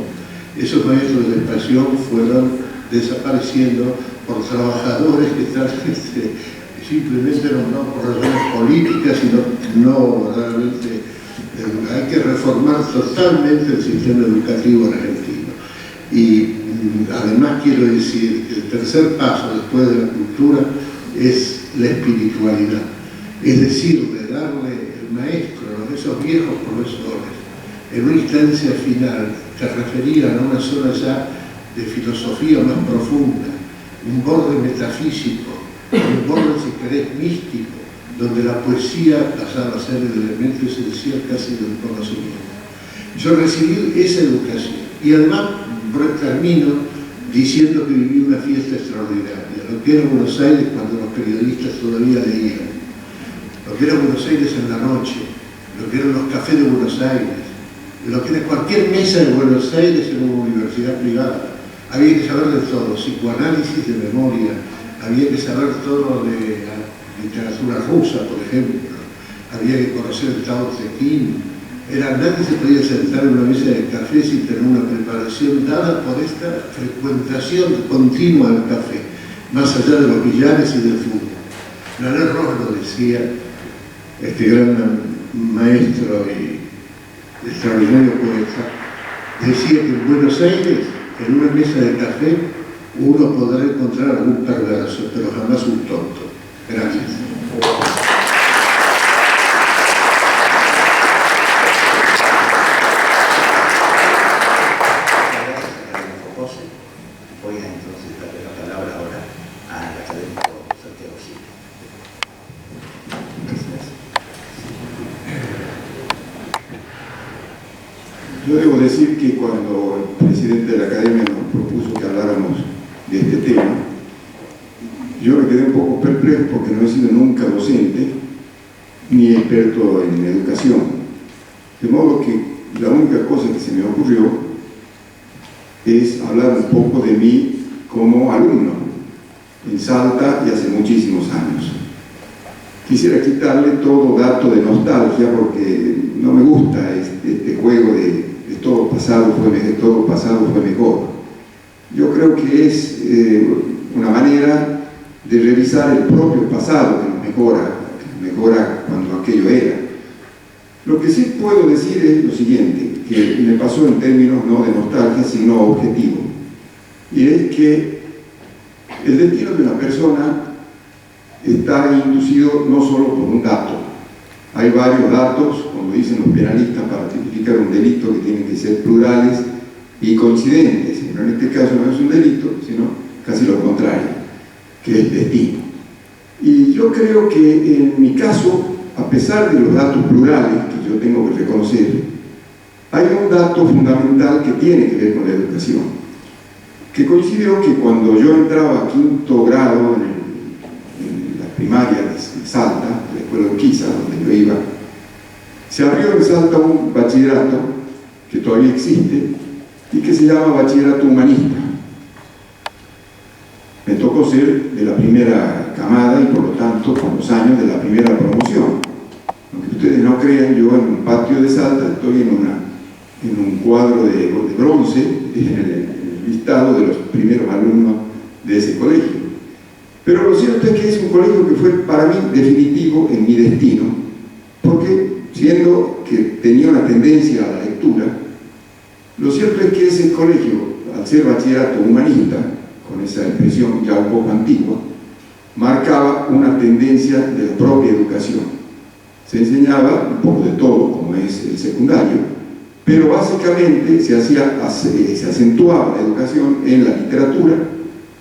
Esos maestros de pasión fueron desapareciendo por trabajadores que están simplemente nombrados por razones políticas, sino no realmente. Hay que reformar totalmente el sistema educativo argentino. Y además quiero decir que el tercer paso después de la cultura es la espiritualidad, es decir, de darle el maestro, esos viejos profesores, en una instancia final que referían a una zona ya de filosofía más profunda, un borde metafísico, un borde, si querés, místico, donde la poesía pasaba a ser el elemento esencial casi del conocimiento. Yo recibí esa educación y además termino diciendo que viví una fiesta extraordinaria, lo que era Buenos Aires cuando los periodistas todavía leían, lo que era Buenos Aires en la noche, lo que eran los cafés de Buenos Aires, lo que era cualquier mesa de Buenos Aires en una universidad privada. Había que saber de todo, psicoanálisis de memoria, había que saber todo de la literatura rusa, por ejemplo, había que conocer el Tao Te Ching. Nadie se podía sentar en una mesa de café sin tener una preparación dada por esta frecuentación continua del café, más allá de los billares y del fútbol. René Ross lo decía, este gran maestro y extraordinario poeta, decía que en Buenos Aires, en una mesa de café, uno podrá encontrar algún perverso, pero jamás un tonto. Gracias. Voy a entonces darle la palabra ahora al académico Santiago Gil. Yo debo decir que cuando el presidente de la Academia nos propuso que habláramos de este tema, yo me quedé un poco perplejo porque no he sido nunca docente ni experto en educación. De modo que la única cosa que se me ocurrió es hablar un poco de mí como alumno en Salta y hace muchísimos años. Quisiera quitarle todo dato de nostalgia porque no me gusta este juego de todo pasado fue mejor. Yo creo que es una manera de revisar el propio pasado que nos mejora cuando aquello era. Lo que sí puedo decir es lo siguiente, que me pasó en términos no de nostalgia, sino objetivo. Y es que el destino de una persona está inducido no solo por un dato. Hay varios datos, como dicen los penalistas, para tipificar un delito que tienen que ser plurales y coincidentes. Pero en este caso no es un delito, sino casi lo contrario, que es destino. Y yo creo que en mi caso, a pesar de los datos plurales que yo tengo que reconocer, hay un dato fundamental que tiene que ver con la educación, que coincidió que cuando yo entraba a quinto grado en la primaria de Salta, la escuela de Urquiza, donde yo iba, se abrió en Salta un bachillerato que todavía existe y que se llama Bachillerato Humanista. Me tocó ser de la primera camada y por lo tanto con los años de la primera promoción. Aunque ustedes no crean, yo en un patio de Salta estoy en un cuadro de bronce en el listado de los primeros alumnos de ese colegio. Pero lo cierto es que es un colegio que fue para mí definitivo en mi destino, porque siendo que tenía una tendencia a la lectura, lo cierto es que ese colegio, al ser bachillerato humanista, con esa expresión ya un poco antigua, marcaba una tendencia de la propia educación. Se enseñaba un poco de todo, como es el secundario, pero básicamente se acentuaba la educación en la literatura,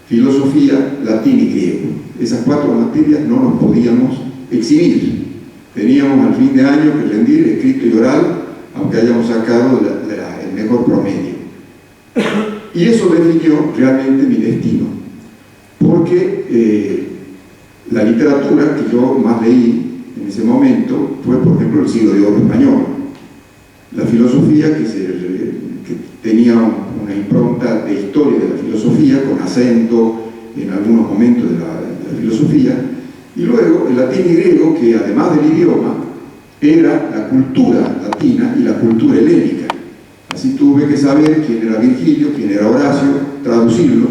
filosofía, latín y griego. Esas cuatro materias no nos podíamos exhibir. Teníamos al fin de año que rendir escrito y oral, aunque hayamos sacado el mejor promedio. Y eso definió realmente mi destino, porque la literatura que yo más leí en ese momento fue, por ejemplo, el Siglo de Oro español. la filosofía que tenía una impronta de historia de la filosofía, con acento en algunos momentos de la filosofía, y luego el latín y griego, que además del idioma, era la cultura latina y la cultura helénica. Así tuve que saber quién era Virgilio, quién era Horacio, traducirlos.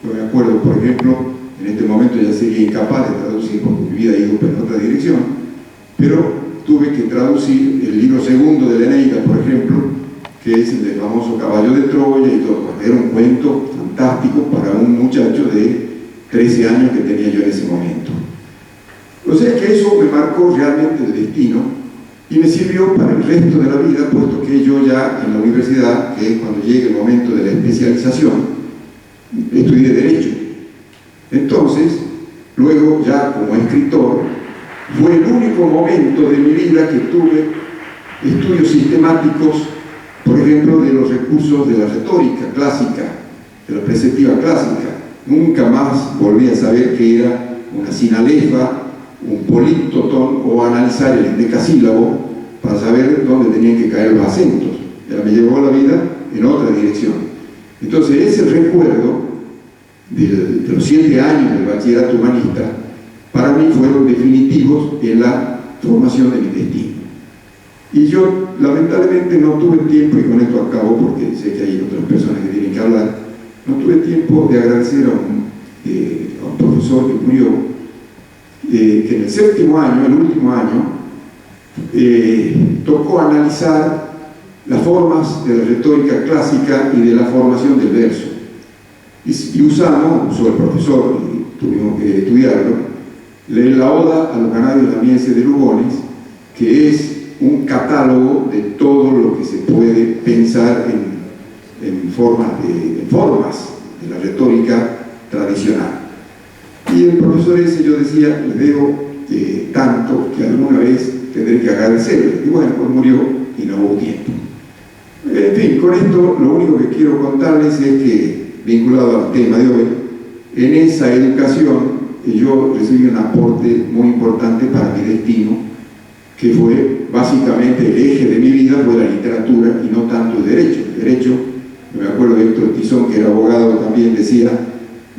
Yo me acuerdo, por ejemplo, en este momento ya sería incapaz de traducir porque mi vida ha ido en otra dirección, pero tuve que traducir el libro segundo de la Eneida, por ejemplo, que es el del famoso caballo de Troya y todo. Era un cuento fantástico para un muchacho de 13 años que tenía yo en ese momento. O sea que eso me marcó realmente el destino y me sirvió para el resto de la vida, puesto que yo ya en la universidad, que es cuando llegue el momento de la especialización, estudié Derecho. Entonces, luego ya como escritor, fue el único momento de mi vida que tuve estudios sistemáticos, por ejemplo, de los recursos de la retórica clásica, de la preceptiva clásica. Nunca más volví a saber qué era una sinalefa, un políptotón o analizar el endecasílabo para saber dónde tenían que caer los acentos. Ya me llevó la vida en otra dirección. Entonces, ese recuerdo de los 7 años del bachillerato humanista, para mí fueron definitivos en la formación de mi destino. Y yo, lamentablemente, no tuve tiempo, y con esto acabo porque sé que hay otras personas que tienen que hablar, no tuve tiempo de agradecer a un profesor que murió, que en el 7º año, el último año, tocó analizar las formas de la retórica clásica y de la formación del verso. Y usó el profesor, y tuvimos que estudiarlo, leer la Oda a los Canarios Lamienses de Lugones, que es un catálogo de todo lo que se puede pensar en formas de la retórica tradicional. Y el profesor ese, yo decía, le debo tanto que alguna vez tendré que agradecerle. Y bueno, pues murió y no hubo tiempo. En fin, con esto lo único que quiero contarles es que, vinculado al tema de hoy, en esa educación yo recibí un aporte muy importante para mi destino, que fue básicamente el eje de mi vida, fue la literatura y no tanto el derecho. El derecho, me acuerdo de Héctor Tizón, que era abogado, también decía: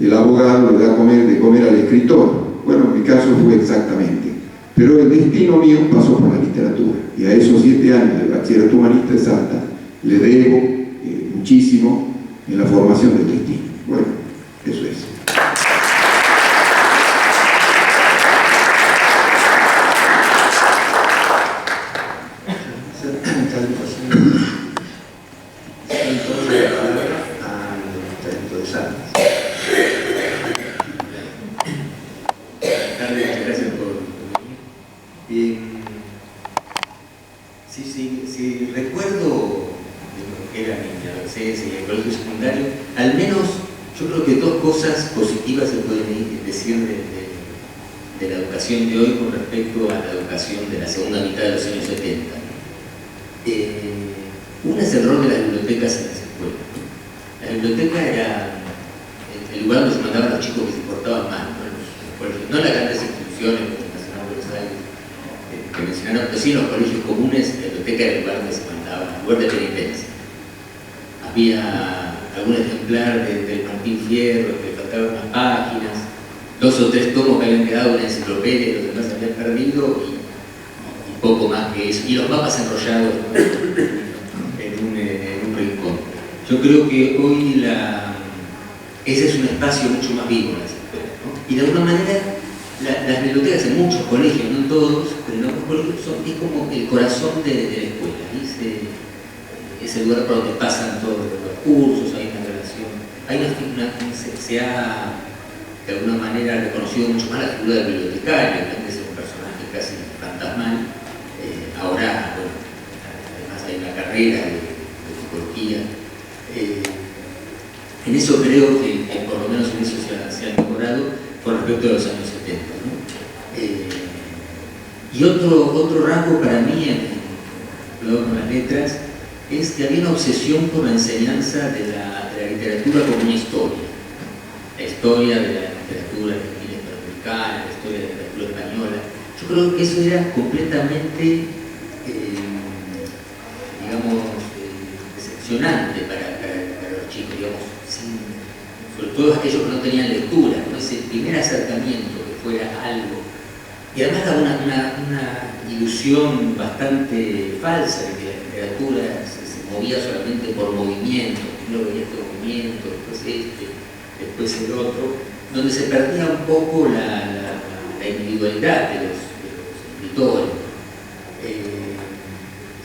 el abogado le da de comer al escritor. Bueno, en mi caso fue exactamente. Pero el destino mío pasó por la literatura. Y a esos 7 años de bachillerato humanista en Salta le debo muchísimo en la formación del destino. Bueno, eso es. Si recuerdo de lo que era mi adolescencia y el colegio secundario, al menos yo creo que 2 cosas positivas se pueden decir de la educación de hoy con respecto a la educación de la segunda mitad de los años 70. Una es el rol de las bibliotecas en las escuelas. La biblioteca era el lugar donde se mandaban los chicos que se portaban mal, no las grandes instituciones como la Nacional de Buenos Aires que mencionaron, pero sí en los colegios comunes. La biblioteca era el lugar donde se mandaba, el lugar de penitencia. Había algún ejemplar del Martín Fierro, que faltaban unas páginas, 2 o 3 tomos que habían quedado en la enciclopedia y los demás se habían perdido, y poco más que eso. Y los mapas enrollados, ¿no? en un rincón. Yo creo que hoy ese es un espacio mucho más vivo en las escuelas, ¿no? Y de alguna manera las bibliotecas en muchos colegios, no en todos, pero en otros colegios es como el corazón de la escuela. Es el lugar por donde pasan todos los cursos, hay una relación, se ha de alguna manera reconocido mucho más la figura del bibliotecario, que antes era un personaje casi fantasmal. Ahora, bueno, además hay una carrera de psicología. En eso creo que por lo menos en eso se ha mejorado con respecto a los años 70, ¿no? Y otro rasgo para mí, luego con las letras, es que había una obsesión por la enseñanza de la literatura como una historia. La historia de la literatura argentina hispanoamericana, la historia de la literatura española. Yo creo que eso era completamente, digamos, emocionante para los chicos, digamos, sobre todo aquellos que no tenían lectura, ¿no? Ese primer acercamiento que fuera algo. Y además da una ilusión bastante falsa de que la literatura se movía solamente por movimiento. Primero veía este movimiento, después el otro, donde se perdía un poco la individualidad de los escritores.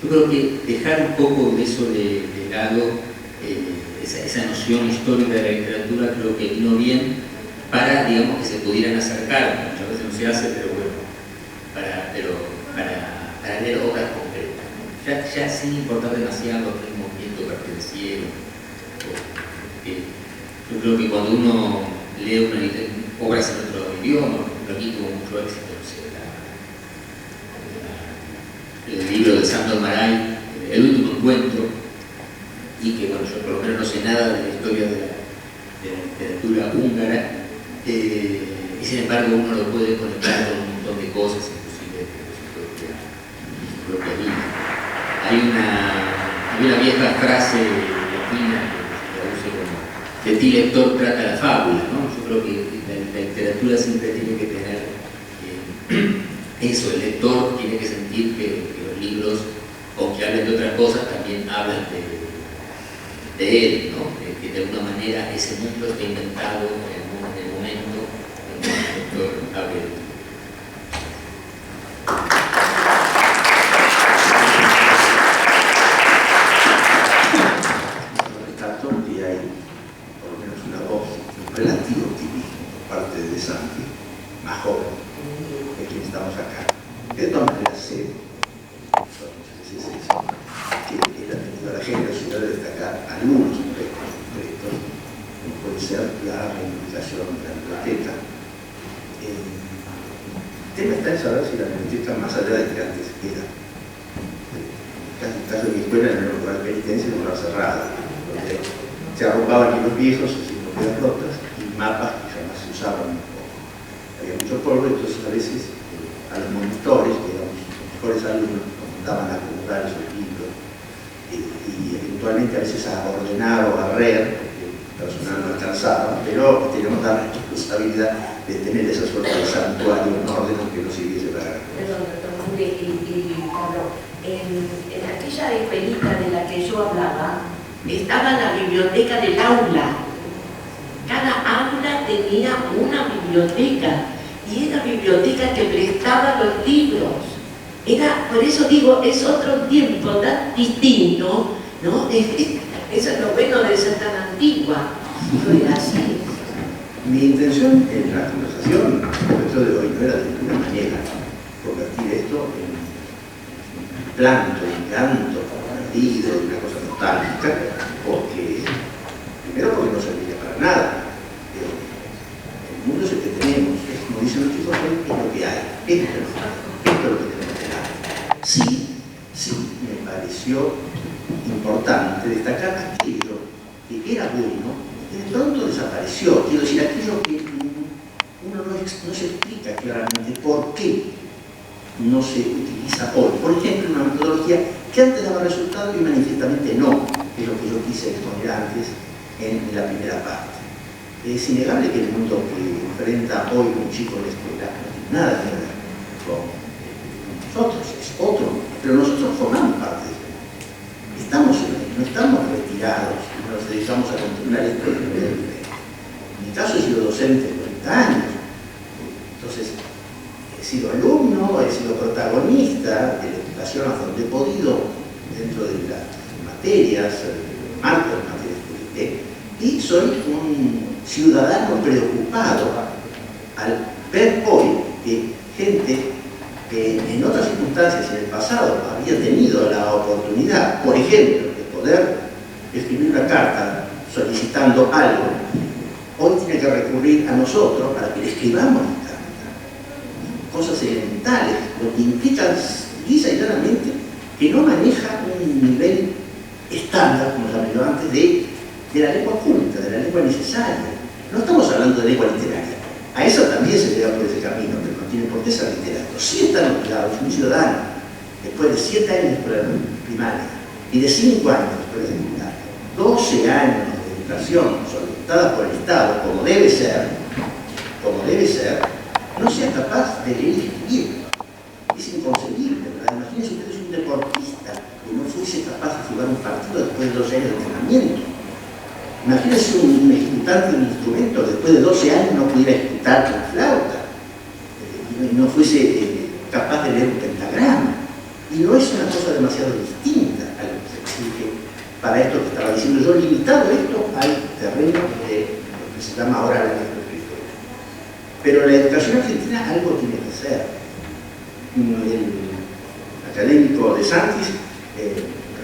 Yo creo que dejar un poco de eso de lado, esa noción histórica de la literatura, creo que vino bien para, digamos, que se pudieran acercar. Muchas veces no se hace, pero bueno, para leer obras concretas, ya sin importar demasiado a qué movimiento pertenecieron. Yo creo que cuando uno lee obras en otro idioma, por ejemplo, aquí tuvo mucho éxito, no sé, el libro de Sándor Márai, El último encuentro, y que bueno, yo por lo menos no sé nada de la historia de la literatura húngara, y sin embargo uno lo puede conectar con un montón de cosas, inclusive de su propia vida. Hay una vieja frase latina que se traduce como de ti lector trata la fábula, ¿no? Yo creo que la literatura siempre tiene que tener eso, el lector tiene que sentir que los libros, aunque hablen de otras cosas, también hablan de él, ¿no? Que de alguna manera ese mundo está inventado en el momento en que el lector abre el libro. Relativo optimismo por parte de Santi, más joven de quien estamos acá. De todas maneras sé, muchas veces eso, que él ha tenido la generosidad de destacar algunos aspectos concretos, como puede ser la reivindicación de la biblioteca. El tema está en saber si la biblioteca, más allá de que antes era, en el caso de mi escuela, en el lugar de penitencia, era un lugar cerrado, donde se arropaban libros viejos, enciclopedias rotas, mapas que jamás se usaban un poco. Había mucho polvo, entonces a veces a los monitores, que eran los mejores alumnos, nos mandaban a acomodar esos libros y eventualmente a veces a ordenar o a barrer, porque el personal no alcanzaba, pero teníamos la responsabilidad de tener esa suerte de santuario en orden aunque no sirviese para... Perdón, doctor Monge y Pablo, en aquella escuelita de la que yo hablaba, estaba la biblioteca del aula. Cada aula tenía una biblioteca y era biblioteca que prestaba los libros. Por eso digo, es otro tiempo tan distinto, ¿no? Eso es lo bueno de ser tan antigua. No era así. Mi intención en la conversación respecto de hoy no era de ninguna manera convertir esto en planto, en llanto, perdido, en una cosa nostálgica, primero porque no serviría para nada. El mundo es el que tenemos, como dicen los chicos, es lo que hay, esto es lo que tenemos que dar. Sí, me pareció importante destacar aquello que era bueno y de pronto desapareció. Quiero decir, aquello que uno no se explica claramente por qué no se utiliza hoy. Por ejemplo, una metodología que antes daba resultado y manifiestamente no, que es lo que yo quise exponer antes en la primera parte. Es innegable que el mundo que enfrenta hoy un chico en la escuela no tiene nada que ver con nosotros, es otro mundo, pero nosotros formamos parte de ese mundo. No estamos retirados y nos dedicamos a continuar esto de manera diferente. En mi caso he sido docente 40 años, entonces he sido alumno, he sido protagonista de la educación hasta donde he podido dentro de las materias, marco de materias que y soy un ciudadano preocupado al ver hoy que gente que en otras circunstancias en el pasado había tenido la oportunidad, por ejemplo, de poder escribir una carta solicitando algo, hoy tiene que recurrir a nosotros para que le escribamos la carta. Cosas elementales, lo que implica lisa y claramente que no maneja un nivel estándar, como llamé yo antes, de la lengua culta, de la lengua necesaria. No estamos hablando de lengua literaria. A eso también se le da por ese camino, pero no tiene por qué ser literato. Sí están obligados, un ciudadano, después de 7 años de escuela primaria y de 5 años de escuela secundaria, 12 años de educación solicitada por el Estado, como debe ser, no sea capaz de leer y escribir. Es inconcebible, ¿verdad? Imagínense ustedes un deportista que no fuese capaz de jugar un partido después de 12 años de entrenamiento. Imagínense un ejecutante de un instrumento después de 12 años no pudiera ejecutar la flauta, y no fuese capaz de leer un pentagrama. Y no es una cosa demasiado distinta a lo que se exige para esto que estaba diciendo yo, limitado esto al terreno de lo que se llama ahora la lectoescritura. Pero la educación argentina algo tiene que hacer. El académico de Santis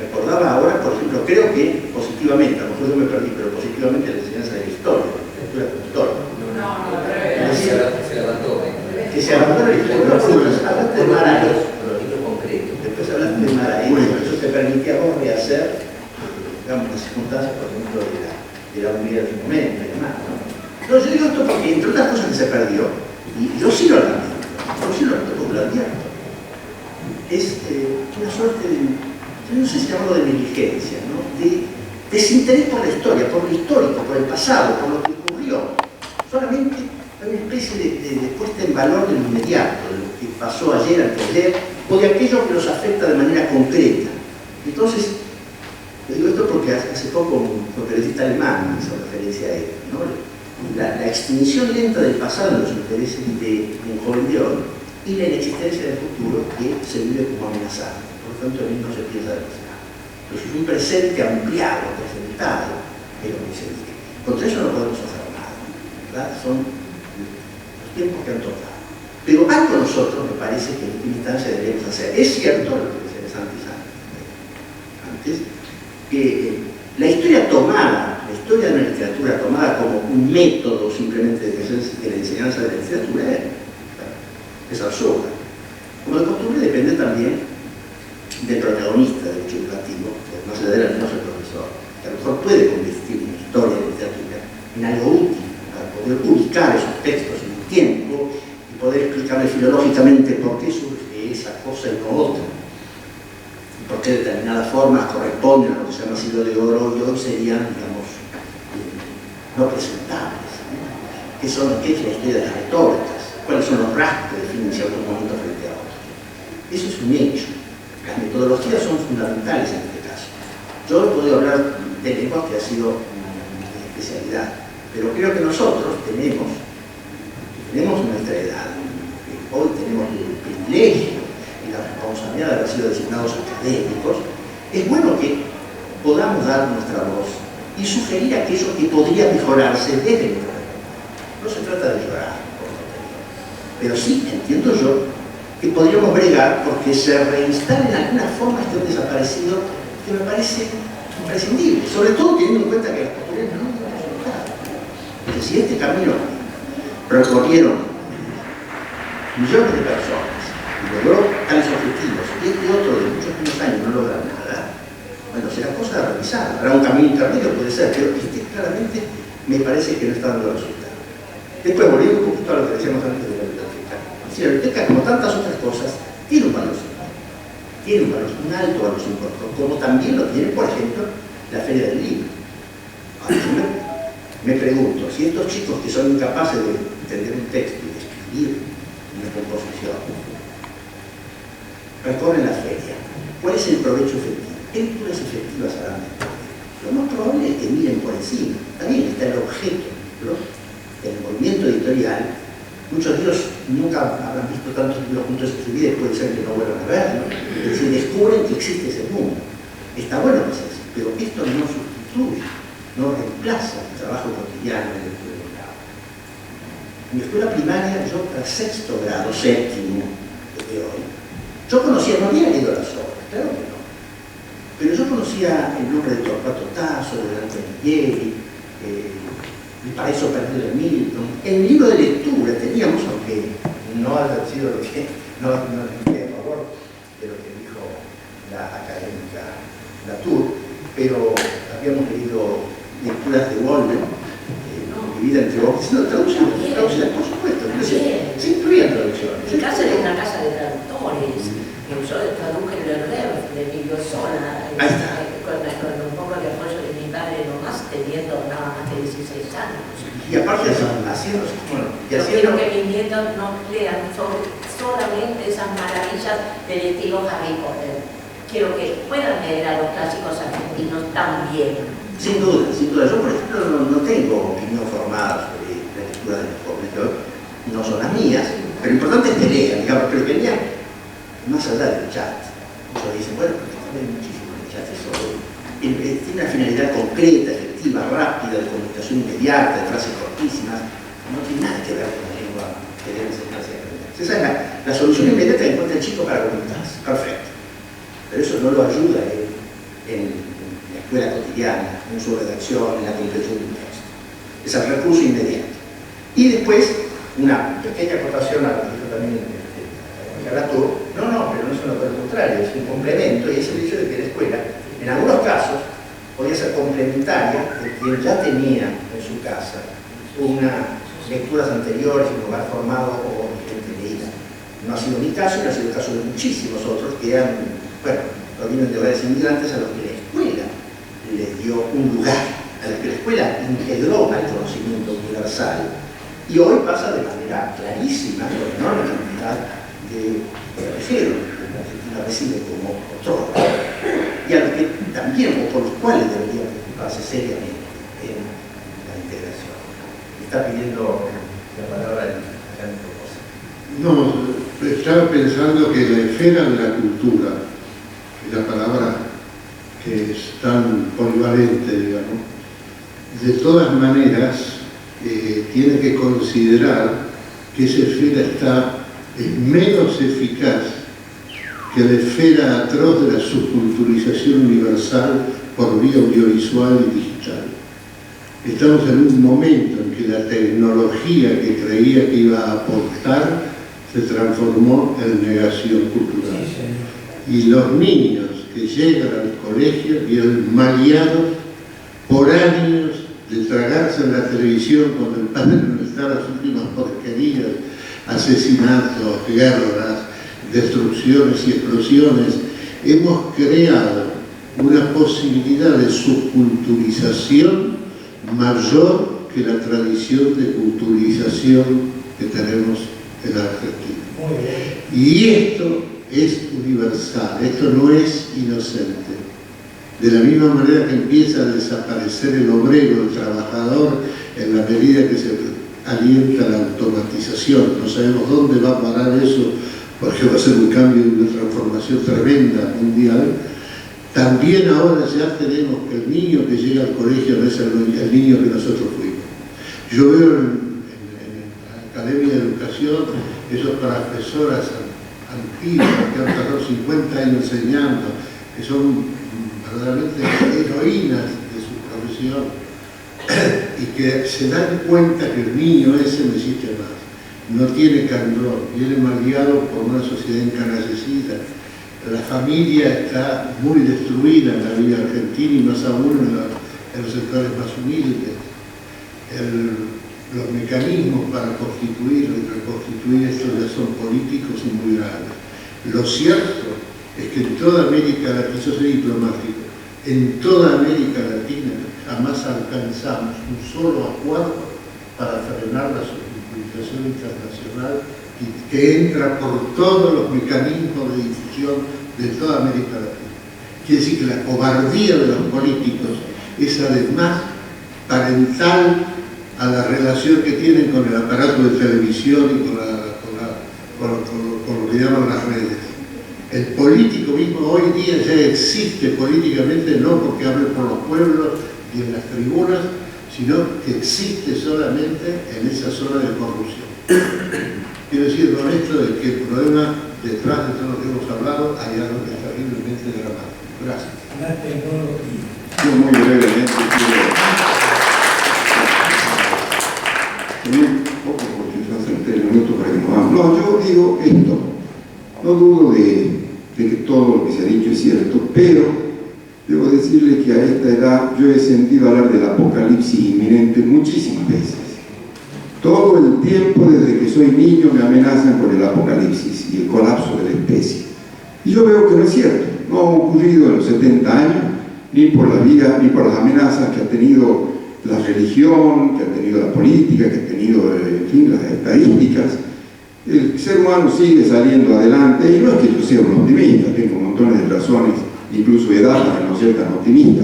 recordaba ahora, por ejemplo, creo que positivamente, a lo mejor yo me perdí, pero positivamente la enseñanza de la historia, la lectura como historia. Se levantó. Que se abandonó la historia. Hablaste de Marayo. Después hablaste de Marayo. Eso te permitía a vos rehacer, digamos, las circunstancias, por ejemplo, de la unidad del momento y demás, ¿no? No, yo digo esto porque, entre otras cosas que se perdió, y yo sí lo lamento, porque lo advierto, es una suerte de, yo no sé si llamarlo de negligencia, ¿no? De desinterés por la historia, por lo histórico, por el pasado, por lo que ocurrió. Solamente hay una especie de puesta en valor de lo inmediato, de lo que pasó ayer, anteayer, o de aquello que nos afecta de manera concreta. Entonces, yo digo esto porque hace poco un periodista alemán hizo referencia a ello, ¿no? La extinción lenta del pasado en los intereses de un joven de hoy y la inexistencia del futuro que se vive como amenazado. Por lo tanto, el mismo se piensa demasiado. Entonces, es un presente ampliado, presentado, pero que se dice. Contra eso no podemos hacer nada, ¿verdad? Son los tiempos que han tocado. Pero algo nosotros, me parece que en última instancia deberíamos hacer. Es cierto lo que decía Santis antes, que la historia tomada, la historia de una literatura tomada como un método simplemente de la enseñanza de la literatura es absurda. Como de costumbre depende también del protagonista del hecho educativo, que más allá de él no es el profesor, que a lo mejor puede convertir una historia de literatura en algo útil para poder publicar esos textos en un tiempo y poder explicarle filológicamente por qué surge esa cosa y no otra. Por qué determinadas formas corresponden a lo que se llama siglo de oro y hoy serían, digamos, no presentables, ¿no? ¿Qué es la historia de las retóricas? ¿Cuáles son los rasgos que definen ciertos momentos frente a otros? Eso es un hecho. Las metodologías son fundamentales en este caso. Yo he podido hablar de lengua que ha sido mi especialidad, pero creo que nosotros tenemos nuestra edad. Hoy tenemos el privilegio la responsabilidad de haber sido designados académicos, es bueno que podamos dar nuestra voz y sugerir aquello que podría mejorarse desde nuestra edad. No se trata de llorar por contenido, pero sí, entiendo yo, que podríamos bregar porque se reinstalen algunas formas que han desaparecido que me parece imprescindible, sobre todo teniendo en cuenta que las posteriores no han resultado. Es decir, este camino recorrieron millones de personas y logró tales objetivos, y este otro de muchos años no logra nada, bueno, será cosa de revisar. Habrá un camino intermedio, puede ser, pero este claramente me parece que no está dando resultados. Después, volviendo un poquito a lo que decíamos antes de la biblioteca. Si la biblioteca, como tantas otras cosas, tiene un valor simbólico, tiene un alto valor simbólico, como también lo tiene, por ejemplo, la Feria del Libro. Ahora, yo me pregunto, si estos chicos que son incapaces de entender un texto y de escribir una composición, recorren la feria, ¿cuál es el provecho efectivo? ¿Qué lecturas efectivas harán después? Lo más probable es que miren por encima. También está el objeto, ¿no? El movimiento editorial. Muchos de ellos nunca habrán visto tantos libros juntos en su vida y puede ser que no vuelvan a verlo. Es decir, descubren que existe ese mundo. Está bueno que sea así, pero esto no sustituye, no reemplaza el trabajo cotidiano en el estudio de grado. En mi escuela primaria, yo para sexto grado, séptimo de hoy, yo conocía, no había leído las obras, claro que no, pero yo conocía el nombre de Torquato Tasso, de Dante Alighieri, El paraíso perdido de Milton. En el libro de lectura teníamos, aunque no haya sido lo que, no estoy a favor de lo que dijo la académica Latour, pero habíamos leído lecturas de Walden, Vida entre vos, no, traducciones, por supuesto, se incluían traducciones. En casa de una casa de traductores, que yo traduje el Verder de Emilio Zola, con un poco de apoyo de mi padre teniendo nada más que 16 años. Y aparte haciendo, bueno, y Yo haciendo, quiero que mis nietos no lean solamente esas maravillas del estilo Harry Potter. Quiero que puedan leer a los clásicos argentinos también. sin duda, sin duda. Yo, por ejemplo, no tengo opinión formada sobre la lectura de los jóvenes, no son las mías, pero lo importante es que lean, digamos, pero que lean más allá del chat. Muchos dicen, bueno, hay muchísimo en el chat, eso tiene una finalidad concreta, efectiva, rápida, de comunicación inmediata, de frases cortísimas, no tiene nada que ver con la lengua que debe enseñarse a aprender. Esa es la solución inmediata que encuentra el chico para comunicarse, perfecto. Pero eso no lo ayuda en la escuela cotidiana, en su redacción, en la comprensión de un texto. Es el recurso inmediato. Y después, una pequeña acotación a lo que dijo también Galató, no, pero no es lo contrario, es un complemento, y es el hecho de que la escuela, en algunos casos, podía ser complementaria de quien ya tenía en su casa unas lecturas anteriores, un lugar formado o gente leída. No ha sido mi caso, no ha sido el caso de muchísimos otros que provienen de hogares inmigrantes a los que la escuela les dio un lugar, a los que la escuela integró al conocimiento universal. Y hoy pasa de manera clarísima por la enorme cantidad de extranjeros que la Argentina recibe como otros, y a los que también, o por los cuales debería preocuparse seriamente en la integración. Está pidiendo la palabra el académico Cosa. No, estaba pensando que la esfera de la cultura, que es la palabra que es tan polivalente, digamos, de todas maneras tiene que considerar que esa esfera es menos eficaz que la esfera atroz de la subculturización universal por vía audiovisual y digital. Estamos en un momento en que la tecnología que creía que iba a aportar se transformó en negación cultural. Y los niños que llegan al colegio vienen maleados por años de tragarse en la televisión cuando el padre no está, las últimas porquerías, asesinatos, guerras, destrucciones y explosiones. Hemos creado una posibilidad de subculturización mayor que la tradición de culturización que tenemos en la Argentina. Y esto es universal, esto no es inocente. De la misma manera que empieza a desaparecer el obrero, el trabajador, en la medida que se alienta la automatización. No sabemos dónde va a parar eso, porque va a ser un cambio, una transformación tremenda mundial. También ahora ya tenemos que el niño que llega al colegio no es el niño que nosotros fuimos. Yo veo en la Academia de Educación esos profesoras antiguas que han pasado 50 años enseñando, que son verdaderamente heroínas de su profesión y que se dan cuenta que el niño ese no existe más, no tiene candor, viene malguiado por una sociedad encanallecida. La familia está muy destruida en la vida argentina y más aún en los sectores más humildes. Los mecanismos para constituir y reconstituir esto ya son políticos y muy graves. Lo cierto es que en toda América Latina, eso es diplomático, en toda América Latina jamás alcanzamos un solo acuerdo para frenar la subculturización internacional que entra por todos los mecanismos de difusión de toda América Latina. Quiere decir que la cobardía de los políticos es además parental a la relación que tienen con el aparato de televisión y con lo que llaman las redes. El político mismo hoy día ya existe políticamente, no porque hable por los pueblos y en las tribunas, sino que existe solamente en esa zona de corrupción. Quiero decir con esto de que el problema detrás de todo lo que hemos hablado hay algo que es terriblemente dramático. Gracias. Yo muy brevemente quiero poco porque se hacen 3 minutos para que nos vamos. No, yo digo esto. No dudo de que todo lo que se ha dicho es cierto, pero debo decirle que a esta edad yo he sentido hablar del apocalipsis inminente muchísimas veces. Todo el tiempo desde que soy niño me amenazan con el apocalipsis y el colapso de la especie. Y yo veo que no es cierto. No ha ocurrido en los 70 años ni por la vía, ni por las amenazas que ha tenido la religión, que ha tenido la política, que ha tenido, en fin, las estadísticas. El ser humano sigue saliendo adelante, y no es que yo sea un optimista, tengo montones de razones, incluso edad para no ser tan optimista,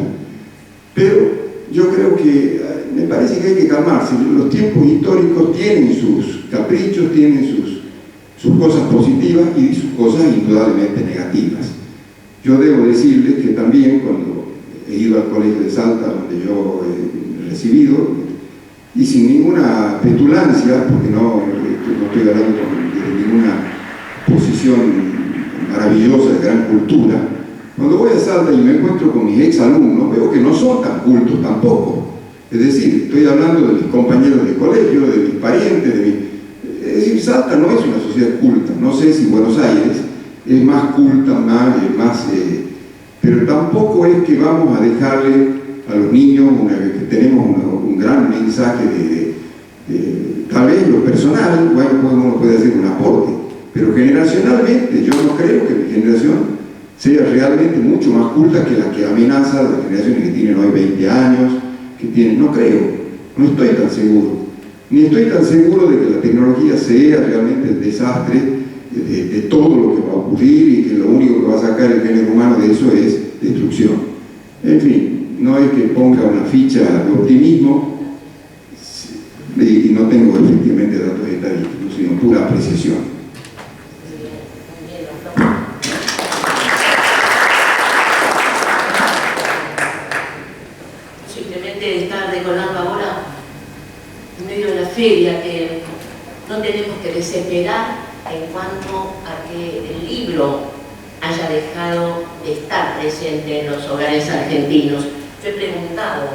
pero yo creo que me parece que hay que calmarse. Los tiempos históricos tienen sus caprichos, tienen sus cosas positivas y sus cosas indudablemente negativas. Yo debo decirles que también cuando he ido al colegio de Salta, donde yo he recibido, y sin ninguna petulancia, porque no estoy hablando de ninguna posición maravillosa de gran cultura, cuando voy a Salta y me encuentro con mis exalumnos, veo que no son tan cultos tampoco. Es decir, estoy hablando de mis compañeros de colegio, de mis parientes, es decir, Salta no es una sociedad culta. No sé si Buenos Aires es más culta, pero tampoco es que vamos a dejarle a los niños que tenemos un gran mensaje tal vez lo personal, bueno, pues uno puede hacer un aporte, pero generacionalmente yo no creo que mi generación sea realmente mucho más culta que la que amenaza las generaciones que tienen hoy 20 años, no creo, no estoy tan seguro, ni estoy tan seguro de que la tecnología sea realmente el desastre de todo lo que va a ocurrir y que lo único que va a sacar el género humano de eso es destrucción. En fin, no es que ponga una ficha de optimismo y no tengo efectivamente datos estadísticos, sino pura apreciación. Simplemente estar recordando ahora, en medio de la feria, que no tenemos que desesperar en cuanto a que el libro haya dejado de estar presente en los hogares argentinos. Yo he preguntado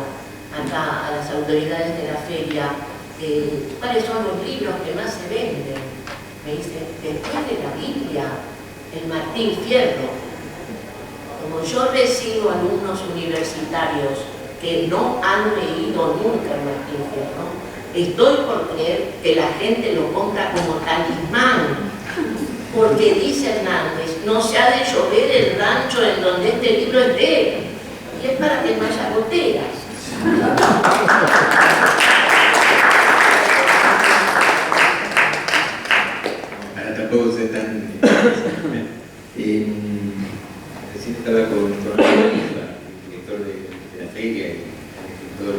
acá a las autoridades de la feria cuáles son los libros que más se venden. Me dicen, después de la Biblia, el Martín Fierro. Como yo recibo alumnos universitarios que no han leído nunca el Martín Fierro, estoy por creer que la gente lo compra como talismán, porque dice Hernández, no se ha de llover el rancho en donde este libro esté, y es para que no haya goteras. Para tampoco ser tan... recién estaba con el director de la feria y el escritor.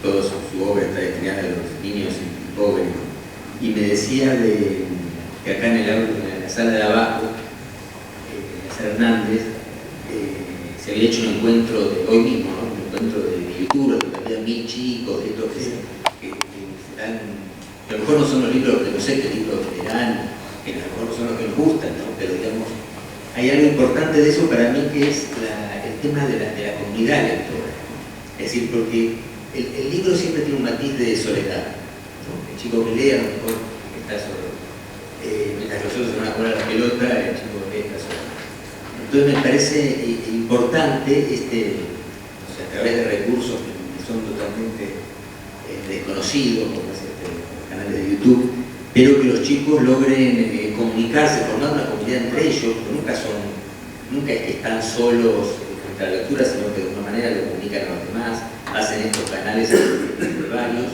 Toda su obra está destinada a los niños y jóvenes. Y me decía que acá en la sala de abajo, en la sala Hernández, se había hecho un encuentro de hoy mismo, ¿no? Un encuentro de lectura, donde había 1000 chicos, de estos que a lo mejor no son los libros, que no sé qué libros eran, que a lo mejor no son los que nos gustan, ¿no? Pero digamos, hay algo importante de eso para mí que es el tema de la comunidad lectora. Es decir, porque el libro siempre tiene un matiz de soledad, ¿no? El chico que lee a lo mejor está solo. Mientras los otros se van a jugar a la pelota, el chico que lee está solo. Entonces me parece importante, o sea, a través de recursos que son totalmente desconocidos, como es los canales de YouTube, pero que los chicos logren comunicarse, formar una comunidad entre ellos, nunca es que están solos frente a la lectura, sino que de alguna manera lo comunican a los demás, hacen estos canales entre varios.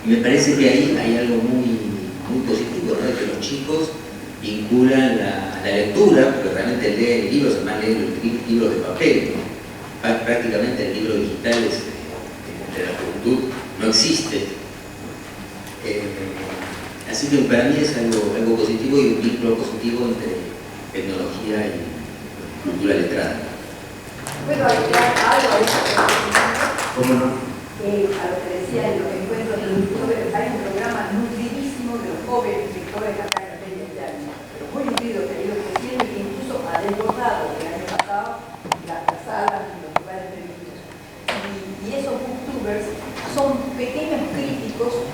Y me parece que ahí hay algo muy positivo, ¿no? De que los chicos vinculan la lectura, porque realmente leen libros, además leen libros de papel, ¿no? Prácticamente el libro digital entre la juventud no existe. Así que para mí es algo positivo y un vínculo positivo entre tecnología y cultura letrada. Bueno, algo a eso. ¿Cómo no? A lo que decía en los encuentros de YouTube, hay un programa nutridísimo de los jóvenes lectores acá en la feria de año, pero muy nutrido, que ha ido creciendo, que incluso ha desbordado el año pasado las salas y los lugares televisivos. Y esos booktubers son pequeños críticos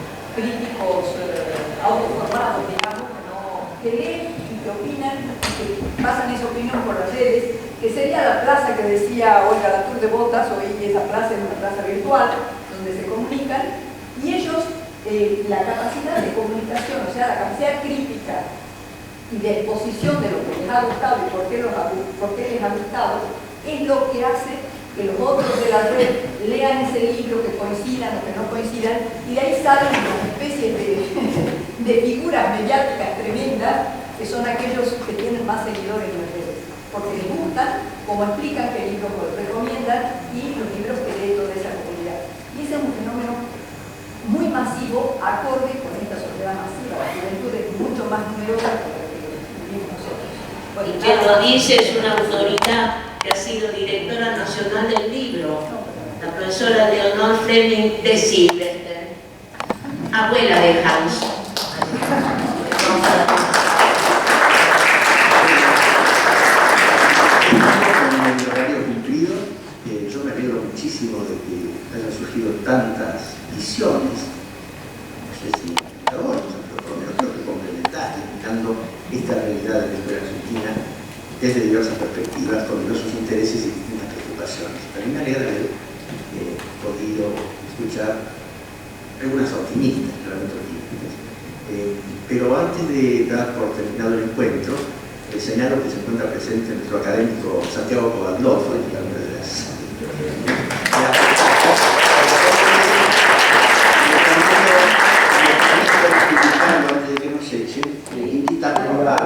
autoformados, digamos, que leen y que opinan, que pasan esa opinión por las redes, que sería la plaza que decía Olga Latour de Botas, hoy esa plaza es una plaza virtual, donde se comunican, y ellos, la capacidad de comunicación, o sea, la capacidad crítica y de exposición de lo que les ha gustado y por qué les ha gustado, es lo que hace que los otros de la red lean ese libro, que coincidan o que no coincidan, y de ahí salen unas especies de figuras mediáticas tremendas, que son aquellos que tienen más seguidores en las redes, porque les gustan, como explican qué libros recomiendan y los libros que lee toda esa comunidad. Y ese es un fenómeno muy masivo, acorde con esta sociedad masiva. La juventud es mucho más numerosa que la que vivimos nosotros. Y quien lo dice es una autoridad que ha sido directora nacional del libro, la profesora Leonor Fleming de Silvester, abuela de Hans. En el horario cumplido, yo me alegro muchísimo de que hayan surgido tantas visiones, no sé si pero por lo menos creo que complementarias, explicando esta realidad de la escuela argentina desde diversas perspectivas, con diversos intereses y distintas preocupaciones. También me alegra haber podido escuchar algunas optimistas, claramente optimistas. Pero antes de dar por terminado el encuentro, señalo que se encuentra presente nuestro académico Santiago Covadlofo, y una de las antes de que nos echen, invitarnos a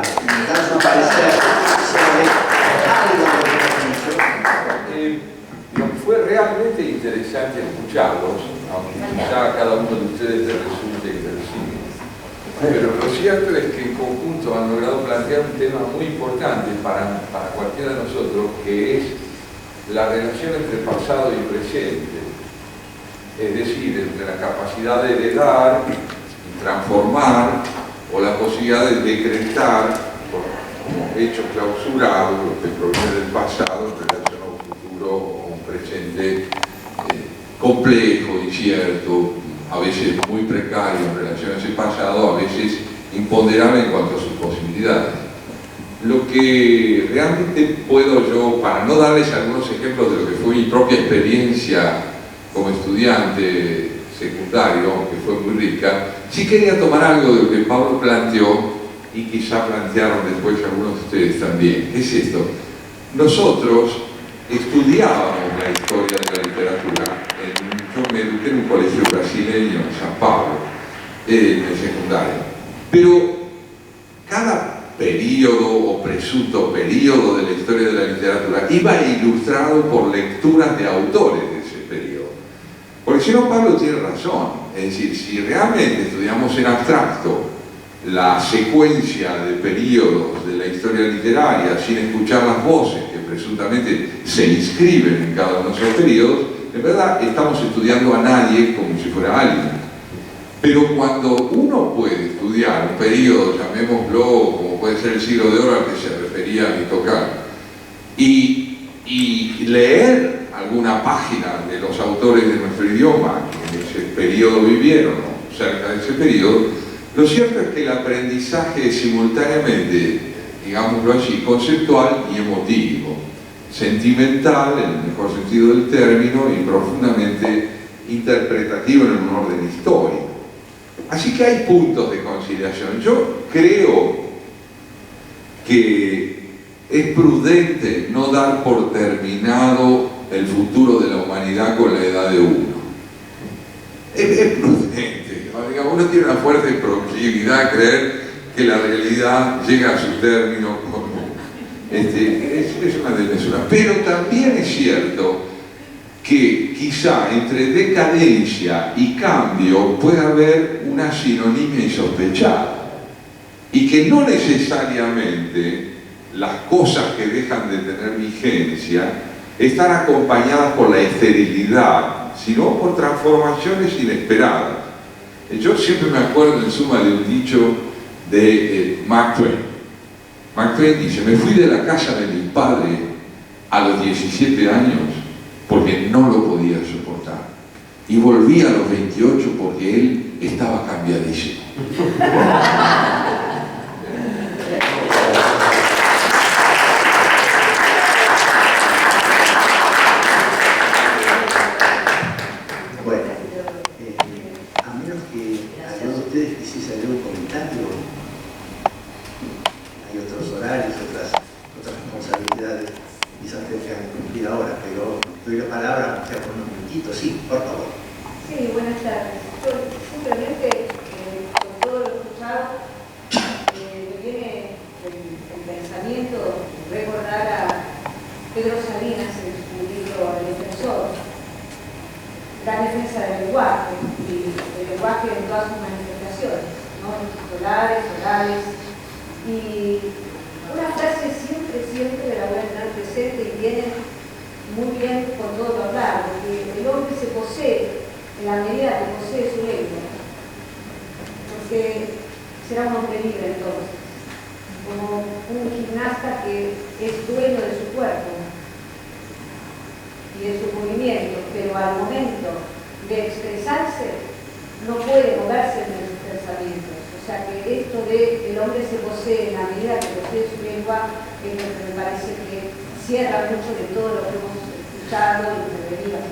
su parecer sobre algo de lo que hemos dicho. Fue realmente interesante escucharlos, aunque quizá a cada uno de ustedes les resulte inverosímil. Pero lo cierto es que en conjunto han logrado plantear un tema muy importante para cualquiera de nosotros, que es la relación entre pasado y presente. Es decir, entre la capacidad de heredar y transformar, o la posibilidad de decretar como hecho clausurado lo que proviene del pasado en relación a un futuro o un presente complejo, incierto, a veces muy precario en relación a ese pasado, a veces imponderable en cuanto a sus posibilidades. Lo que realmente puedo yo, para no darles algunos ejemplos de lo que fue mi propia experiencia como estudiante secundario, que fue muy rica, sí quería tomar algo de lo que Pablo planteó y quizá plantearon después algunos de ustedes también. ¿Qué es esto? Nosotros estudiábamos la historia de la literatura. Yo me eduqué en un colegio brasileño en San Pablo, en el secundario. Pero cada periodo o presunto periodo de la historia de la literatura iba ilustrado por lecturas de autores de ese periodo. Porque si no, Pablo tiene razón. Es decir, si realmente estudiamos en abstracto la secuencia de periodos de la historia literaria sin escuchar las voces que presuntamente se inscriben en cada uno de esos periodos, en verdad estamos estudiando a nadie como si fuera alguien. Pero cuando uno puede estudiar un periodo, llamémoslo como puede ser el siglo de oro al que se refería Vito Caro, y leer alguna página de los autores de nuestro idioma que en ese periodo vivieron, ¿no? Cerca de ese periodo, lo cierto es que el aprendizaje es simultáneamente, digámoslo así, conceptual y emotivo, sentimental en el mejor sentido del término y profundamente interpretativo en un orden histórico. Así que hay puntos de conciliación. Yo creo que es prudente no dar por terminado el futuro de la humanidad con la edad de uno. Es prudente, ¿no? Digamos, uno tiene una fuerte proclividad a creer que la realidad llega a su término es una desmesura. Pero también es cierto que quizá entre decadencia y cambio puede haber una sinonimia insospechada y que no necesariamente las cosas que dejan de tener vigencia están acompañadas por la esterilidad, sino por transformaciones inesperadas. Yo siempre me acuerdo en suma de un dicho de Mark Twain. Mark Twain dice: me fui de la casa de mi padre a los 17 años porque no lo podía soportar, y volví a los 28 porque él estaba cambiadísimo. Bueno, a menos que alguno de ustedes quisiese hacer un comentario. ahora, pero doy la palabra, o sea, por unos minutitos. Sí, por favor. Sí, buenas tardes. Yo simplemente, con todo lo escuchado, me viene el pensamiento recordar a Pedro Salinas en su libro El Defensor, la defensa del lenguaje, y el lenguaje en todas sus manifestaciones, ¿no? Escolares, orales, y una frase siempre la voy a tener presente y viene muy bien con todo lo hablado, que el hombre se posee en la medida que posee su lengua, porque será un hombre libre entonces, como un gimnasta que es dueño de su cuerpo y de sus movimientos, pero al momento de expresarse no puede moverse en sus pensamientos. O sea que esto de el hombre se posee en la medida que posee su lengua es lo que me parece que cierra mucho de todo lo que hemos escuchado y lo que venimos